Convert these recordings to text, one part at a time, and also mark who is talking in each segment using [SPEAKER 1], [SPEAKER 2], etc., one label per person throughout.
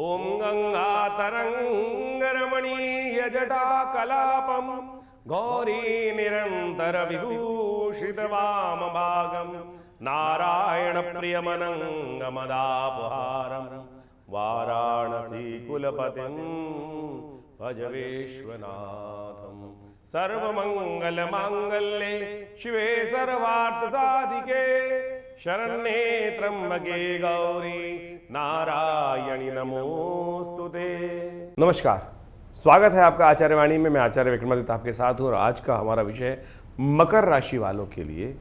[SPEAKER 1] ॐ गङ्गातरङ्गरमणीयजटाकलापं गौरी निरन्तरविभूषितवामभागं नारायणप्रियमनङ्गमदापहारं वाराणसीकुलपतिं भज विश्वनाथं। सर्वमङ्गलमाङ्गल्ये शिवे सर्वार्थसाधिके शरण्ये त्र्यंबके गौरी नारायणी नमोस्तुते। नमस्कार, स्वागत है आपका आचार्यवाणी में। मैं आचार्य विक्रमादित्य आपके साथ हूँ और आज का हमारा विषय मकर राशि वालों के लिए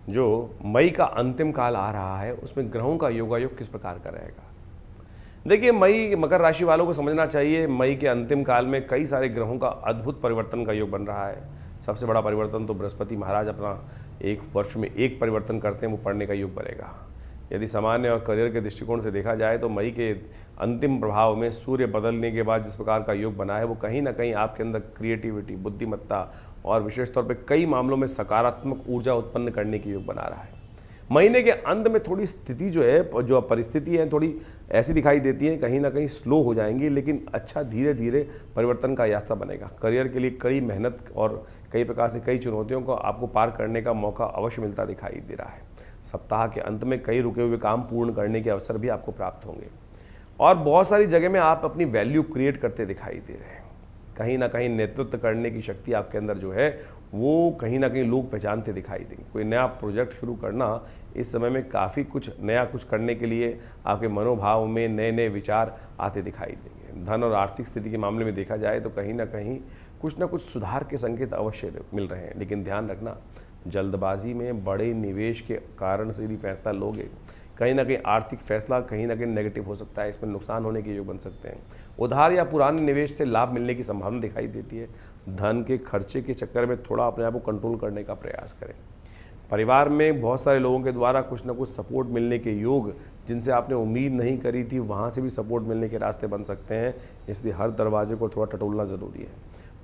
[SPEAKER 1] जो मई का अंतिम काल आ रहा है उसमें ग्रहों का योगायोग किस प्रकार का रहेगा। देखिए, मकर राशि वालों को समझना चाहिए मई के अंतिम काल में कई सारे ग्रहों का अद्भुत परिवर्तन का योग बन रहा है। सबसे बड़ा परिवर्तन तो बृहस्पति महाराज अपना एक वर्ष में एक परिवर्तन करते हैं, वो पढ़ने का योग बनेगा। यदि सामान्य और करियर के दृष्टिकोण से देखा जाए तो मई के अंतिम प्रभाव में सूर्य बदलने के बाद जिस प्रकार का योग बना है वो कहीं ना कहीं आपके अंदर क्रिएटिविटी, बुद्धिमत्ता और विशेष तौर पे कई मामलों में सकारात्मक ऊर्जा उत्पन्न करने की योग बना रहा है। महीने के अंत में थोड़ी स्थिति जो है, जो परिस्थिति है, थोड़ी ऐसी दिखाई देती है, कहीं ना कहीं स्लो हो जाएंगी, लेकिन अच्छा धीरे धीरे परिवर्तन का रास्ता बनेगा। करियर के लिए कड़ी मेहनत और कई प्रकार से कई चुनौतियों को आपको पार करने का मौका अवश्य मिलता दिखाई दे रहा है। सप्ताह के अंत में कई रुके हुए काम पूर्ण करने के अवसर भी आपको प्राप्त होंगे और बहुत सारी जगह में आप अपनी वैल्यू क्रिएट करते दिखाई दे रहे हैं। कहीं ना कहीं नेतृत्व करने की शक्ति आपके अंदर जो है वो कहीं ना कहीं लोग पहचानते दिखाई देंगे। कोई नया प्रोजेक्ट शुरू करना इस समय में काफ़ी कुछ नया कुछ करने के लिए आपके मनोभाव में नए नए विचार आते दिखाई देंगे। धन और आर्थिक स्थिति के मामले में देखा जाए तो कहीं ना कहीं कुछ ना कुछ सुधार के संकेत अवश्य मिल रहे हैं, लेकिन ध्यान रखना, जल्दबाजी में बड़े निवेश के कारण से यदि फैसला लोगे, कहीं ना कहीं आर्थिक फैसला कहीं ना कहीं नेगेटिव हो सकता है, इसमें नुकसान होने के योग बन सकते हैं। उधार या पुराने निवेश से लाभ मिलने की संभावना दिखाई देती है। धन के खर्चे के चक्कर में थोड़ा अपने आप को कंट्रोल करने का प्रयास करें। परिवार में बहुत सारे लोगों के द्वारा कुछ ना कुछ सपोर्ट मिलने के योग, जिनसे आपने उम्मीद नहीं करी थी, वहाँ से भी सपोर्ट मिलने के रास्ते बन सकते हैं, इसलिए हर दरवाजे को थोड़ा टटोलना ज़रूरी है।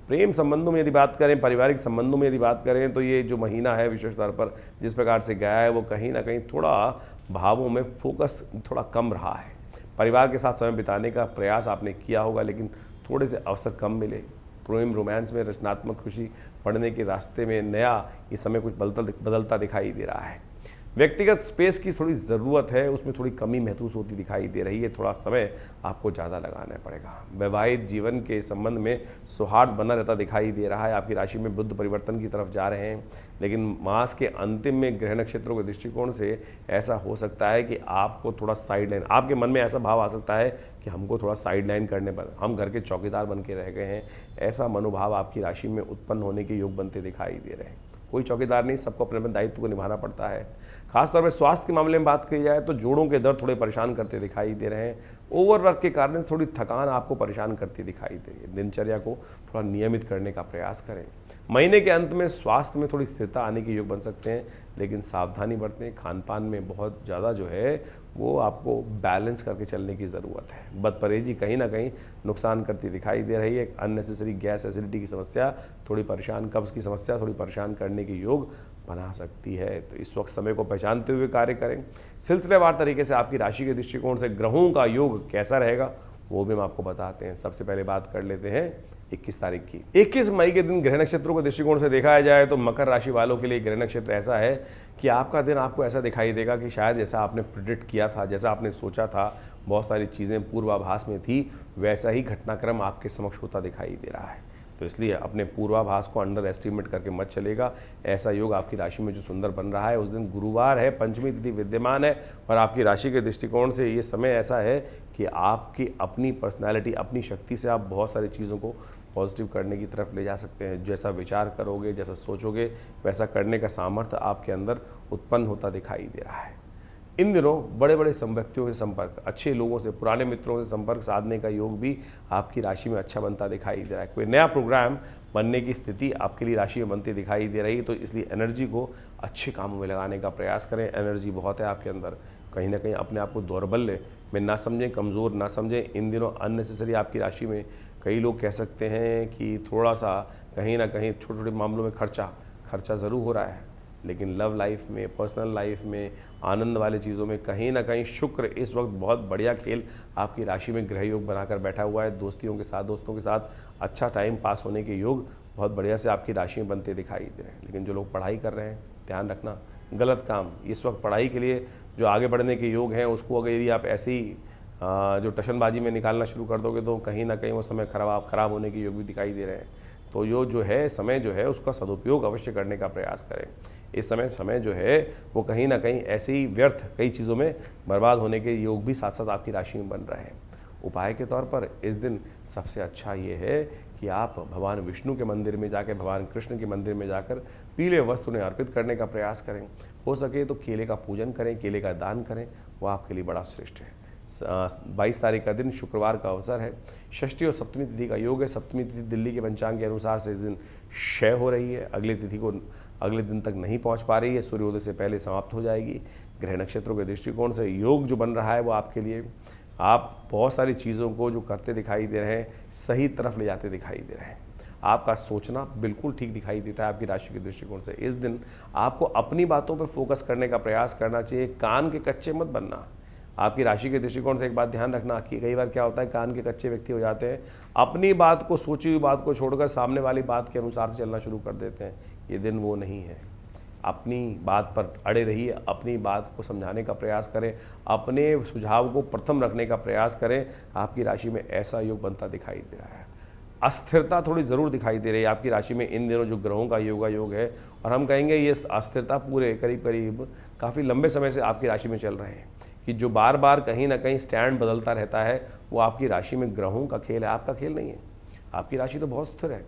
[SPEAKER 1] प्रेम संबंधों में यदि बात करें, पारिवारिक संबंधों में यदि बात करें तो ये जो महीना है विशेष तौर पर जिस प्रकार से गया है वो कहीं ना कहीं थोड़ा भावों में फोकस थोड़ा कम रहा है। परिवार के साथ समय बिताने का प्रयास आपने किया होगा, लेकिन थोड़े से अवसर कम मिले। प्रेम रोमांस में रचनात्मक खुशी पढ़ने के रास्ते में नया इस समय कुछ बदलता दिखाई दे रहा है। व्यक्तिगत स्पेस की थोड़ी ज़रूरत है, उसमें थोड़ी कमी महसूस होती दिखाई दे रही है। थोड़ा समय आपको ज़्यादा लगाना पड़ेगा। वैवाहिक जीवन के संबंध में सौहार्द बना रहता दिखाई दे रहा है। आपकी राशि में बुध परिवर्तन की तरफ जा रहे हैं, लेकिन मास के अंतिम में ग्रह नक्षत्रों के दृष्टिकोण से ऐसा हो सकता है कि आपको थोड़ा साइड लाइन, आपके मन में ऐसा भाव आ सकता है कि हमको थोड़ा साइड लाइन करने पर, हम घर के चौकीदार बन के रह गए हैं, ऐसा मनोभाव आपकी राशि में उत्पन्न होने के योग बनते दिखाई दे रहे हैं। कोई चौकीदार नहीं, सबको अपने अपने दायित्व को निभाना पड़ता है। खासतौर पर स्वास्थ्य के मामले में बात की जाए तो जोड़ों के दर्द थोड़े परेशान करते दिखाई दे रहे हैं। ओवरवर्क के कारण थोड़ी थकान आपको परेशान करती दिखाई दे रही है। दिनचर्या को थोड़ा नियमित करने का प्रयास करें। महीने के अंत में स्वास्थ्य में थोड़ी स्थिरता आने के योग बन सकते हैं, लेकिन सावधानी बरतें। खान पान में बहुत ज़्यादा जो है वो आपको बैलेंस करके चलने की ज़रूरत है। बदपरहेजी कहीं ना कहीं नुकसान करती दिखाई दे रही है। अननेसेसरी गैस एसिडिटी की समस्या थोड़ी परेशान, कब्ज़ की समस्या थोड़ी परेशान करने की योग बना सकती है। तो इस वक्त समय को पहचानते हुए कार्य करें। सिलसिलेवार तरीके से आपकी राशि के दृष्टिकोण से ग्रहों का योग कैसा रहेगा वो भी हम आपको बताते हैं। सबसे पहले बात कर लेते हैं 21 तारीख की। 21 मई के दिन ग्रह नक्षत्रों के दृष्टिकोण से देखा जाए तो मकर राशि वालों के लिए ग्रह नक्षत्र ऐसा है कि आपका दिन आपको ऐसा दिखाई देगा कि शायद जैसा आपने प्रिडिक्ट किया था, जैसा आपने सोचा था, बहुत सारी चीज़ें पूर्वाभास में थी, वैसा ही घटनाक्रम आपके समक्ष होता दिखाई दे रहा है। तो इसलिए अपने पूर्वाभास को अंडर एस्टिमेट करके मत चलेगा। ऐसा योग आपकी राशि में जो सुंदर बन रहा है, उस दिन गुरुवार है, पंचमी तिथि विद्यमान है और आपकी राशि के दृष्टिकोण से ये समय ऐसा है कि आपकी अपनी पर्सनैलिटी, अपनी शक्ति से आप बहुत सारी चीज़ों को पॉजिटिव करने की तरफ ले जा सकते हैं। जैसा विचार करोगे, जैसा सोचोगे, वैसा करने का सामर्थ्य आपके अंदर उत्पन्न होता दिखाई दे रहा है। इन दिनों बड़े बड़े व्यक्तियों से संपर्क, अच्छे लोगों से, पुराने मित्रों से संपर्क साधने का योग भी आपकी राशि में अच्छा बनता दिखाई दे रहा है। कोई नया प्रोग्राम बनने की स्थिति आपके लिए राशि में बनती दिखाई दे रही है, तो इसलिए एनर्जी को अच्छे कामों में लगाने का प्रयास करें। एनर्जी बहुत है आपके अंदर, कहीं ना कहीं अपने आप को दौर्बल्य में ना समझें, कमज़ोर ना समझें। इन दिनों अननेसेसरी आपकी राशि में कई लोग कह सकते हैं कि थोड़ा सा कहीं ना कहीं छोटे छोटे मामलों में खर्चा ज़रूर हो रहा है, लेकिन लव लाइफ में, पर्सनल लाइफ में, आनंद वाले चीज़ों में कहीं ना कहीं शुक्र इस वक्त बहुत बढ़िया खेल आपकी राशि में ग्रह योग बनाकर बैठा हुआ है। दोस्तों के साथ अच्छा टाइम पास होने के योग बहुत बढ़िया से आपकी राशि में बनते दिखाई दे रहे हैं। लेकिन जो लोग पढ़ाई कर रहे हैं, ध्यान रखना, गलत काम इस वक्त पढ़ाई के लिए जो आगे बढ़ने के योग हैं उसको अगर यदि आप ऐसे ही जो टशनबाजी में निकालना शुरू कर दोगे तो कहीं ना कहीं वो समय खराब होने के योग भी दिखाई दे रहे हैं। तो जो है समय जो है उसका सदुपयोग अवश्य करने का प्रयास करें। इस समय जो है वो कहीं ना कहीं ऐसे ही व्यर्थ कई चीज़ों में बर्बाद होने के योग भी साथ साथ आपकी राशि में बन रहे हैं। उपाय के तौर पर इस दिन सबसे अच्छा ये है कि आप भगवान विष्णु के मंदिर में जाकर, भगवान कृष्ण के मंदिर में जाकर पीले वस्त्र उन्हें अर्पित करने का प्रयास करें। हो सके तो केले का पूजन करें, केले का दान करें, वो आपके लिए बड़ा श्रेष्ठ है। 22 तारीख का दिन शुक्रवार का अवसर है। षष्ठी और सप्तमी तिथि का योग है। सप्तमी तिथि दिल्ली के पंचांग के अनुसार से इस दिन क्षय हो रही है, अगली तिथि को अगले दिन तक नहीं पहुंच पा रही है, सूर्योदय से पहले समाप्त हो जाएगी। ग्रह नक्षत्रों के दृष्टिकोण से योग जो बन रहा है वो आपके लिए, आप बहुत सारी चीज़ों को जो करते दिखाई दे रहे हैं सही तरफ ले जाते दिखाई दे रहे हैं। आपका सोचना बिल्कुल ठीक दिखाई देता है आपकी राशि के दृष्टिकोण से। इस दिन आपको अपनी बातों पर फोकस करने का प्रयास करना चाहिए, कान के कच्चे मत बनना। आपकी राशि के दृष्टिकोण से एक बात ध्यान रखना कि कई बार क्या होता है, कान के कच्चे व्यक्ति हो जाते हैं, अपनी बात को, सोची हुई बात को छोड़कर सामने वाली बात के अनुसार से चलना शुरू कर देते हैं। ये दिन वो नहीं है। अपनी बात पर अड़े रहिए, अपनी बात को समझाने का प्रयास करें, अपने सुझाव को प्रथम रखने का प्रयास करें। आपकी राशि में ऐसा योग बनता दिखाई दे रहा है। अस्थिरता थोड़ी ज़रूर दिखाई दे रही है आपकी राशि में इन दिनों, जो ग्रहों का योग है, और हम कहेंगे ये अस्थिरता पूरे करीब काफ़ी लंबे समय से आपकी राशि में चल रहे हैं कि जो बार बार कहीं ना कहीं स्टैंड बदलता रहता है वो आपकी राशि में ग्रहों का खेल है, आपका खेल नहीं है। आपकी राशि तो बहुत स्थिर है।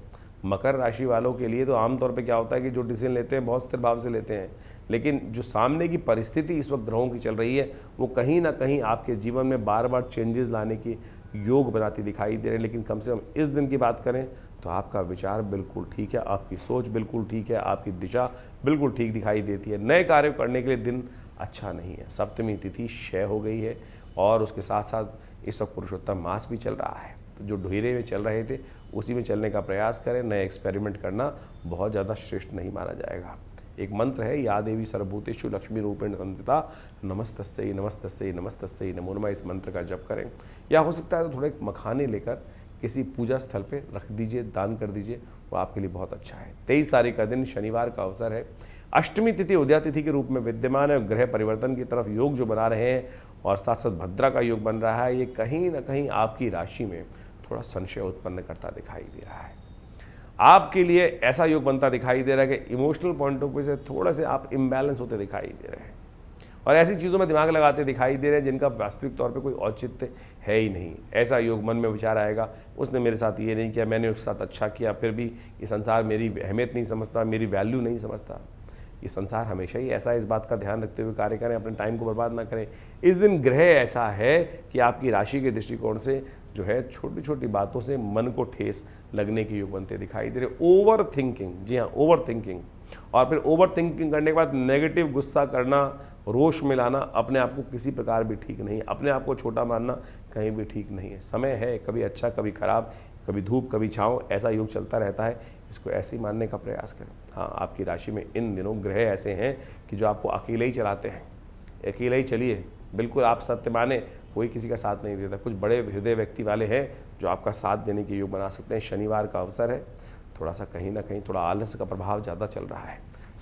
[SPEAKER 1] मकर राशि वालों के लिए तो आमतौर पे क्या होता है कि जो डिसीजन लेते हैं बहुत स्थिर भाव से लेते हैं, लेकिन जो सामने की परिस्थिति इस वक्त ग्रहों की चल रही है वो कहीं ना कहीं आपके जीवन में बार बार चेंजेस लाने की योग बनाती दिखाई दे रहे हैं। लेकिन कम से कम इस दिन की बात करें तो आपका विचार बिल्कुल ठीक है, आपकी सोच बिल्कुल ठीक है, आपकी दिशा बिल्कुल ठीक दिखाई देती है। नए कार्य करने के लिए दिन अच्छा नहीं है। सप्तमी तिथि क्षय हो गई है और उसके साथ साथ इस वक्त पुरुषोत्तम मास भी चल रहा है। तो जो ढोरे में चल रहे थे उसी में चलने का प्रयास करें। नए एक्सपेरिमेंट करना बहुत ज़्यादा श्रेष्ठ नहीं माना जाएगा। एक मंत्र है, या देवी सर्वभूतेषु लक्ष्मी रूपेण संस्थिता नमस्तस्यै नमस्तस्यै नमस्तस्यै नमो नमः। इस मंत्र का जप करें, या हो सकता है तो थोड़े मखाने लेकर किसी पूजा स्थल पे रख दीजिए, दान कर दीजिए, वो आपके लिए बहुत अच्छा है। 23 तारीख का दिन शनिवार का अवसर है। अष्टमी तिथि उदया तिथि के रूप में विद्यमान है। ग्रह परिवर्तन की तरफ योग जो बना रहे हैं और साथ साथ भद्रा का योग बन रहा है, ये कहीं ना कहीं आपकी राशि में थोड़ा संशय उत्पन्न करता दिखाई दे रहा है। आपके लिए ऐसा योग बनता दिखाई दे रहा है कि इमोशनल पॉइंट ऑफ व्यू से थोड़ा से आप इम्बैलेंस होते दिखाई दे रहे हैं और ऐसी चीज़ों में दिमाग लगाते दिखाई दे रहे हैं जिनका वास्तविक तौर पे कोई औचित्य है ही नहीं। ऐसा योग मन में विचार आएगा, उसने मेरे साथ ये नहीं किया, मैंने उसके साथ अच्छा किया, फिर भी ये संसार मेरी अहमियत नहीं समझता, मेरी वैल्यू नहीं समझता। ये संसार हमेशा ही ऐसा, इस बात का ध्यान रखते हुए कार्य करें, अपने टाइम को बर्बाद ना करें। इस दिन ग्रह ऐसा है कि आपकी राशि के दृष्टिकोण से जो है छोटी छोटी बातों से मन को ठेस लगने के योग बनते दिखाई दे रहे। ओवर थिंकिंग, जी हाँ, ओवर थिंकिंग, और फिर ओवर थिंकिंग करने के बाद नेगेटिव गुस्सा करना, रोष में लाना अपने आप को किसी प्रकार भी ठीक नहीं। अपने आप को छोटा मानना कहीं भी ठीक नहीं है। समय है कभी अच्छा कभी खराब, कभी धूप कभी छाँव, ऐसा योग चलता रहता है। इसको ऐसे ही मानने का प्रयास करें। हाँ, आपकी राशि में इन दिनों ग्रह ऐसे हैं कि जो आपको अकेले ही चलाते हैं। अकेले ही चलिए, बिल्कुल आप सत्य माने, कोई किसी का साथ नहीं देता। कुछ बड़े हृदय व्यक्ति वाले हैं जो आपका साथ देने के योग बना सकते हैं। शनिवार का अवसर है, थोड़ा सा कहीं ना कहीं थोड़ा आलस्य का प्रभाव ज़्यादा चल रहा है,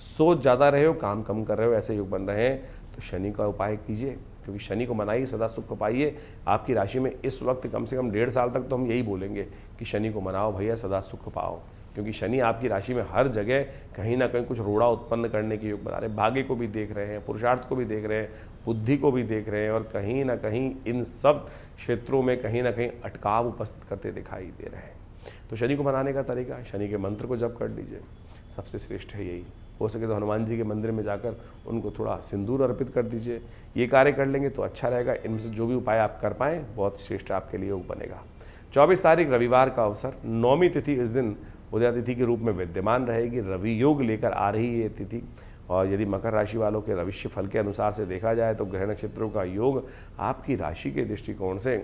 [SPEAKER 1] सोच ज़्यादा रहे हो, काम कम कर रहे हो, ऐसे योग बन रहे हैं। तो शनि का उपाय कीजिए, क्योंकि शनि को मनाइए, सदा सुख को पाइए। आपकी राशि में इस वक्त कम से कम 1.5 साल तक तो हम यही बोलेंगे कि शनि को मनाओ भैया, सदा सुख पाओ, क्योंकि शनि आपकी राशि में हर जगह कहीं ना कहीं कुछ रोड़ा उत्पन्न करने के योग बना रहे हैं। भाग्य को भी देख रहे हैं, पुरुषार्थ को भी देख रहे हैं, बुद्धि को भी देख रहे हैं, और कहीं ना कहीं इन सब क्षेत्रों में कहीं ना कहीं अटकाव उपस्थित करते दिखाई दे रहे हैं। तो शनि को मनाने का तरीका, शनि के मंत्र को जप कर लीजिए, सबसे श्रेष्ठ है यही। हो सके तो हनुमान जी के मंदिर में जाकर उनको थोड़ा सिंदूर अर्पित कर दीजिए। ये कार्य कर लेंगे तो अच्छा रहेगा। इनमें से जो भी उपाय आप कर पाएँ बहुत श्रेष्ठ आपके लिए योग बनेगा। 24 तारीख रविवार का अवसर, 9वीं तिथि इस दिन उदया तिथि के रूप में विद्यमान रहेगी। रवि योग लेकर आ रही है ये तिथि, और यदि मकर राशि वालों के भविष्य फल के अनुसार से देखा जाए तो ग्रह नक्षत्रों का योग आपकी राशि के दृष्टिकोण से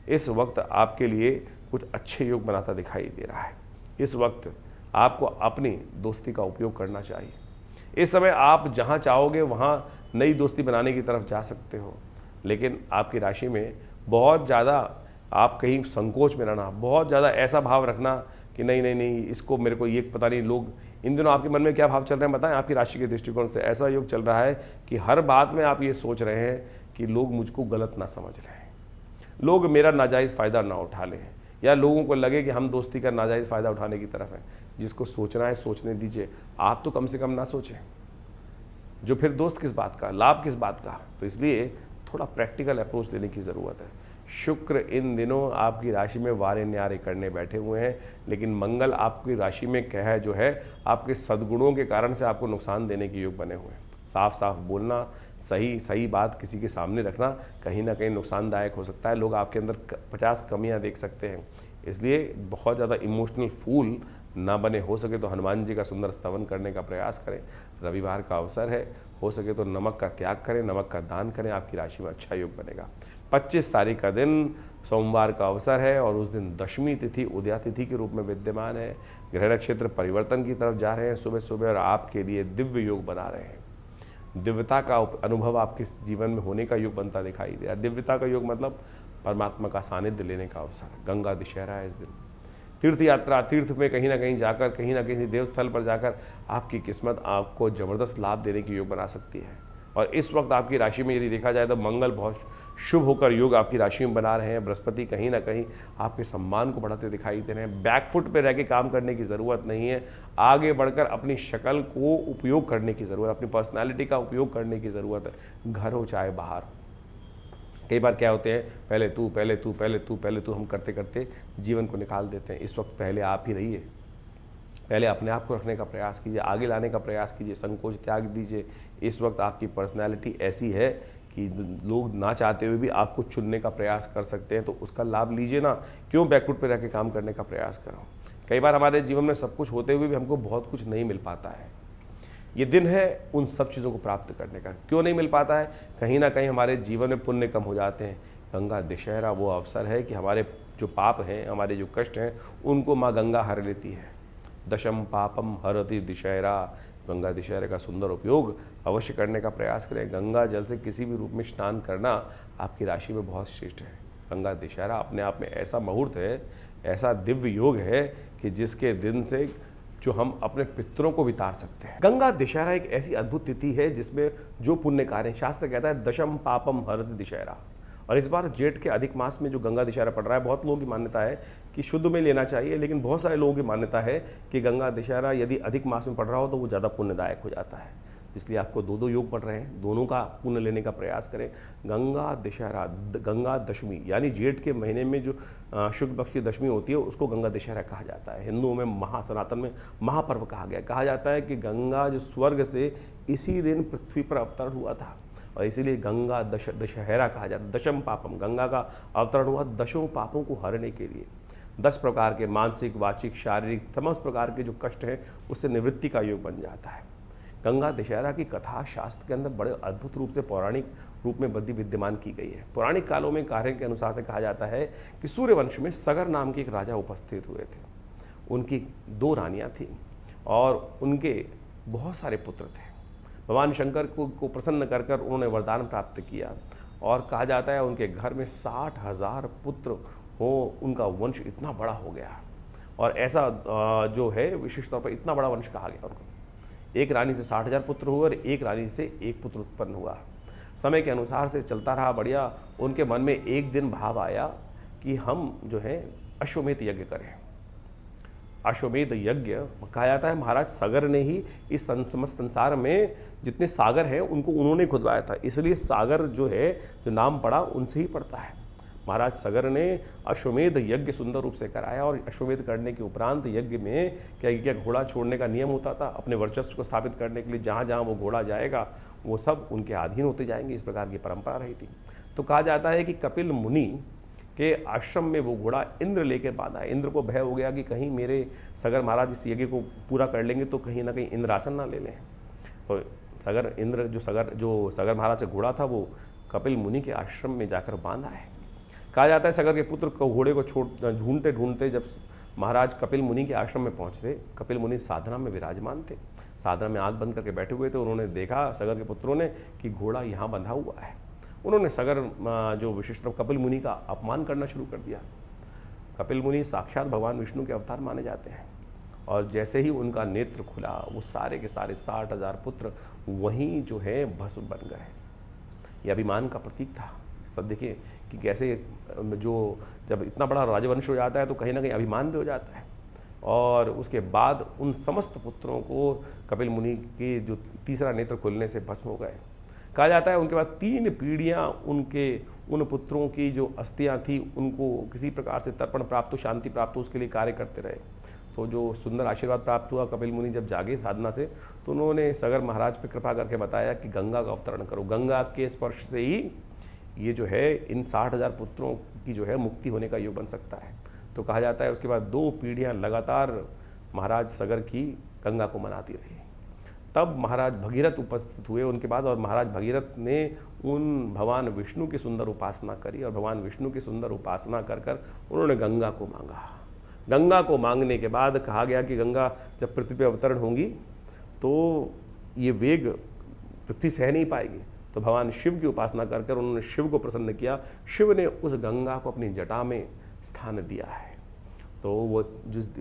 [SPEAKER 1] इस वक्त आपके लिए कुछ अच्छे योग बनाता दिखाई दे रहा है। इस वक्त आपको अपनी दोस्ती का उपयोग करना चाहिए। इस समय आप जहाँ चाहोगे वहाँ नई दोस्ती बनाने की तरफ जा सकते हो, लेकिन आपकी राशि में बहुत ज़्यादा आप कहीं संकोच में रहना, बहुत ज़्यादा ऐसा भाव रखना कि नहीं नहीं नहीं इसको मेरे को ये पता नहीं। लोग इन दिनों आपके मन में क्या भाव चल रहे हैं बताएं? आपकी राशि के दृष्टिकोण से ऐसा योग चल रहा है कि हर बात में आप ये सोच रहे हैं कि लोग मुझको गलत ना समझ रहे हैं, लोग मेरा नाजायज़ फ़ायदा ना उठा लें, या लोगों को लगे कि हम दोस्ती का नाजायज़ फ़ायदा उठाने की तरफ है। जिसको सोचना है सोचने दीजिए, आप तो कम से कम ना सोचें, जो फिर दोस्त किस बात का, लाभ किस बात का। तो इसलिए थोड़ा प्रैक्टिकल अप्रोच लेने की ज़रूरत है। शुक्र इन दिनों आपकी राशि में वारे न्यारे करने बैठे हुए हैं, लेकिन मंगल आपकी राशि में कह जो है आपके सद्गुणों के कारण से आपको नुकसान देने के योग बने हुए हैं। साफ साफ बोलना, सही बात किसी के सामने रखना कहीं ना कहीं नुकसानदायक हो सकता है। लोग आपके अंदर 50 कमियां देख सकते हैं, इसलिए बहुत ज़्यादा इमोशनल फूल ना बने। हो सके तो हनुमान जी का सुंदर स्तवन करने का प्रयास करें। रविवार का अवसर है, हो सके तो नमक का त्याग करें, नमक का दान करें, आपकी राशि में अच्छा योग बनेगा। 25 तारीख का दिन सोमवार का अवसर है और उस दिन दशमी तिथि उदया तिथि के रूप में विद्यमान है। ग्रह नक्षत्र परिवर्तन की तरफ जा रहे हैं सुबह सुबह और आपके लिए दिव्य योग बना रहे हैं। दिव्यता का अनुभव आपके जीवन में होने का योग बनता दिखाई दे। दिव्यता का योग मतलब परमात्मा का सानिध्य लेने का अवसर। गंगा दशहरा है इस दिन। तीर्थ यात्रा, तीर्थ में कहीं ना कहीं जाकर, कहीं ना कहीं देवस्थल पर जाकर आपकी किस्मत आपको ज़बरदस्त लाभ देने की योग बना सकती है। और इस वक्त आपकी राशि में यदि देखा जाए तो मंगल बहुत शुभ होकर योग आपकी राशि में बना रहे हैं। बृहस्पति कहीं ना कहीं आपके सम्मान को बढ़ाते दिखाई दे रहे हैं। बैकफुट पे रह के काम करने की ज़रूरत नहीं है, आगे बढ़कर अपनी शक्ल को उपयोग करने की ज़रूरत, अपनी पर्सनैलिटी का उपयोग करने की ज़रूरत है, घर हो चाहे बाहर हो। कई बार क्या होते हैं, पहले तू पहले तू पहले तू पहले तू हम करते करते जीवन को निकाल देते हैं। इस वक्त पहले आप ही रहिए, पहले अपने आप को रखने का प्रयास कीजिए, आगे लाने का प्रयास कीजिए, संकोच त्याग दीजिए। इस वक्त आपकी पर्सनैलिटी ऐसी है कि लोग ना चाहते हुए भी आपको चुनने का प्रयास कर सकते हैं, तो उसका लाभ लीजिए ना। क्यों बैकफुट पे रह के काम करने का प्रयास करो? कई बार हमारे जीवन में सब कुछ होते हुए भी हमको बहुत कुछ नहीं मिल पाता है। ये दिन है उन सब चीज़ों को प्राप्त करने का। क्यों नहीं मिल पाता है? कहीं ना कहीं हमारे जीवन में पुण्य कम हो जाते हैं। गंगा दशहरा वो अवसर है कि हमारे जो पाप हैं, हमारे जो कष्ट हैं, उनको माँ गंगा हर लेती है। दशम पापम हरति दशहरा। गंगा दशहरे का सुंदर उपयोग अवश्य करने का प्रयास करें। गंगा जल से किसी भी रूप में स्नान करना आपकी राशि में बहुत श्रेष्ठ है। गंगा दशहरा अपने आप में ऐसा मुहूर्त है, ऐसा दिव्य योग है कि जिसके दिन से जो हम अपने पितरों को भी तार सकते हैं। गंगा दशहरा एक ऐसी अद्भुत तिथि है जिसमें जो पुण्य कार्य, शास्त्र कहता है दशम पापम हरति दशहरा। और इस बार जेठ के अधिक मास में जो गंगा दशहरा पड़ रहा है, बहुत लोगों की मान्यता है कि शुद्ध में लेना चाहिए, लेकिन बहुत सारे लोगों की मान्यता है कि गंगा दशहरा यदि अधिक मास में पड़ रहा हो तो वो ज़्यादा पुण्यदायक हो जाता है। इसलिए आपको दो योग पड़ रहे हैं, दोनों का पुण्य लेने का प्रयास करें। गंगा दशहरा, गंगा दशमी यानी जेठ के महीने में जो शुक्ल पक्ष की दशमी होती है उसको गंगा दशहरा कहा जाता है। हिंदुओं में सनातन में महापर्व कहा जाता है कि गंगा जो स्वर्ग से इसी दिन पृथ्वी पर अवतरण हुआ था और इसीलिए गंगा दशहरा कहा जाता है। दशम पापम, गंगा का अवतरण हुआ दशों पापों को हरने के लिए। 10 प्रकार के मानसिक, वाचिक, शारीरिक समस्त प्रकार के जो कष्ट हैं उससे निवृत्ति का योग बन जाता है। गंगा दशहरा की कथा शास्त्र के अंदर बड़े अद्भुत रूप से पौराणिक रूप में विद्यमान की गई है। पौराणिक कालों में कार्य के अनुसार से कहा जाता है कि सूर्यवंश में सगर नाम के एक राजा उपस्थित हुए थे। उनकी 2 रानियाँ थीं और उनके बहुत सारे पुत्र थे। भगवान शंकर को प्रसन्न कर कर उन्होंने वरदान प्राप्त किया और कहा जाता है उनके घर में 60,000 पुत्र हो। उनका वंश इतना बड़ा हो गया और ऐसा जो है विशेष तौर पर इतना बड़ा वंश कहा गया उनको। एक रानी से 60,000 पुत्र हुए और एक रानी से एक पुत्र उत्पन्न हुआ। समय के अनुसार से चलता रहा बढ़िया। उनके मन में एक दिन भाव आया कि हम जो है अश्वमेध यज्ञ करें। अश्वमेध यज्ञ कहा जाता है महाराज सगर ने ही इस समस्त संसार में जितने सागर हैं उनको उन्होंने खुदवाया था, इसलिए सागर जो है जो नाम पड़ा उनसे ही पड़ता है। महाराज सगर ने अश्वमेध यज्ञ सुंदर रूप से कराया और अश्वमेध करने के उपरांत यज्ञ में क्या घोड़ा छोड़ने का नियम होता था। अपने वर्चस्व को स्थापित करने के लिए जहाँ जहाँ वो घोड़ा जाएगा वो सब उनके अधीन होते जाएंगे, इस प्रकार की परंपरा रही थी। तो कहा जाता है कि कपिल मुनि के आश्रम में वो घोड़ा इंद्र लेकर बांधा। इंद्र को भय हो गया कि कहीं मेरे सगर महाराज इस यज्ञ को पूरा कर लेंगे तो कहीं ना कहीं इंद्रासन ना ले लें। तो इंद्र जो सगर महाराज का घोड़ा था वो कपिल मुनि के आश्रम में जाकर बांधा है। कहा जाता है सगर के पुत्र को घोड़े को ढूंढते ढूंढते जब महाराज कपिल मुनि के आश्रम में पहुंचते, कपिल मुनि साधना में विराजमान थे। साधना में आंख बंद करके बैठे हुए थे। उन्होंने देखा सगर के पुत्रों ने कि घोड़ा यहाँ बंधा हुआ है। उन्होंने सगर जो वशिष्ठ कपिल मुनि का अपमान करना शुरू कर दिया। कपिल मुनि साक्षात भगवान विष्णु के अवतार माने जाते हैं, और जैसे ही उनका नेत्र खुला वो सारे के सारे 60,000 पुत्र वहीं जो है भस्म बन गए। ये अभिमान का प्रतीक था। सब देखिए कि कैसे जो जब इतना बड़ा राजवंश हो जाता है तो कहीं ना कहीं अभिमान भी हो जाता है। और उसके बाद उन समस्त पुत्रों को कपिल मुनि के जो तीसरा नेत्र खुलने से भस्म हो गए। कहा जाता है उनके बाद 3 पीढ़ियाँ उन पुत्रों की जो अस्थियाँ थी उनको किसी प्रकार से तर्पण प्राप्त हो, शांति प्राप्त हो, उसके लिए कार्य करते रहे। तो जो सुंदर आशीर्वाद प्राप्त हुआ, कपिल मुनि जब जागे साधना से तो उन्होंने सगर महाराज पर कृपा करके बताया कि गंगा का अवतरण करो। गंगा के स्पर्श से ही ये जो है इन 60,000 पुत्रों की जो है मुक्ति होने का योग बन सकता है। तो कहा जाता है उसके बाद 2 पीढ़ियाँ लगातार महाराज सगर की गंगा को मनाती रही। तब महाराज भगीरथ उपस्थित हुए उनके बाद, और महाराज भगीरथ ने उन भगवान विष्णु की सुंदर उपासना करी, और भगवान विष्णु की सुंदर उपासना कर कर उन्होंने गंगा को मांगा। गंगा को मांगने के बाद कहा गया कि गंगा जब पृथ्वी पर अवतरण होंगी तो ये वेग पृथ्वी सह नहीं पाएगी। तो भगवान शिव की उपासना कर कर उन्होंने शिव को प्रसन्न किया। शिव ने उस गंगा को अपनी जटा में स्थान दिया है। तो वो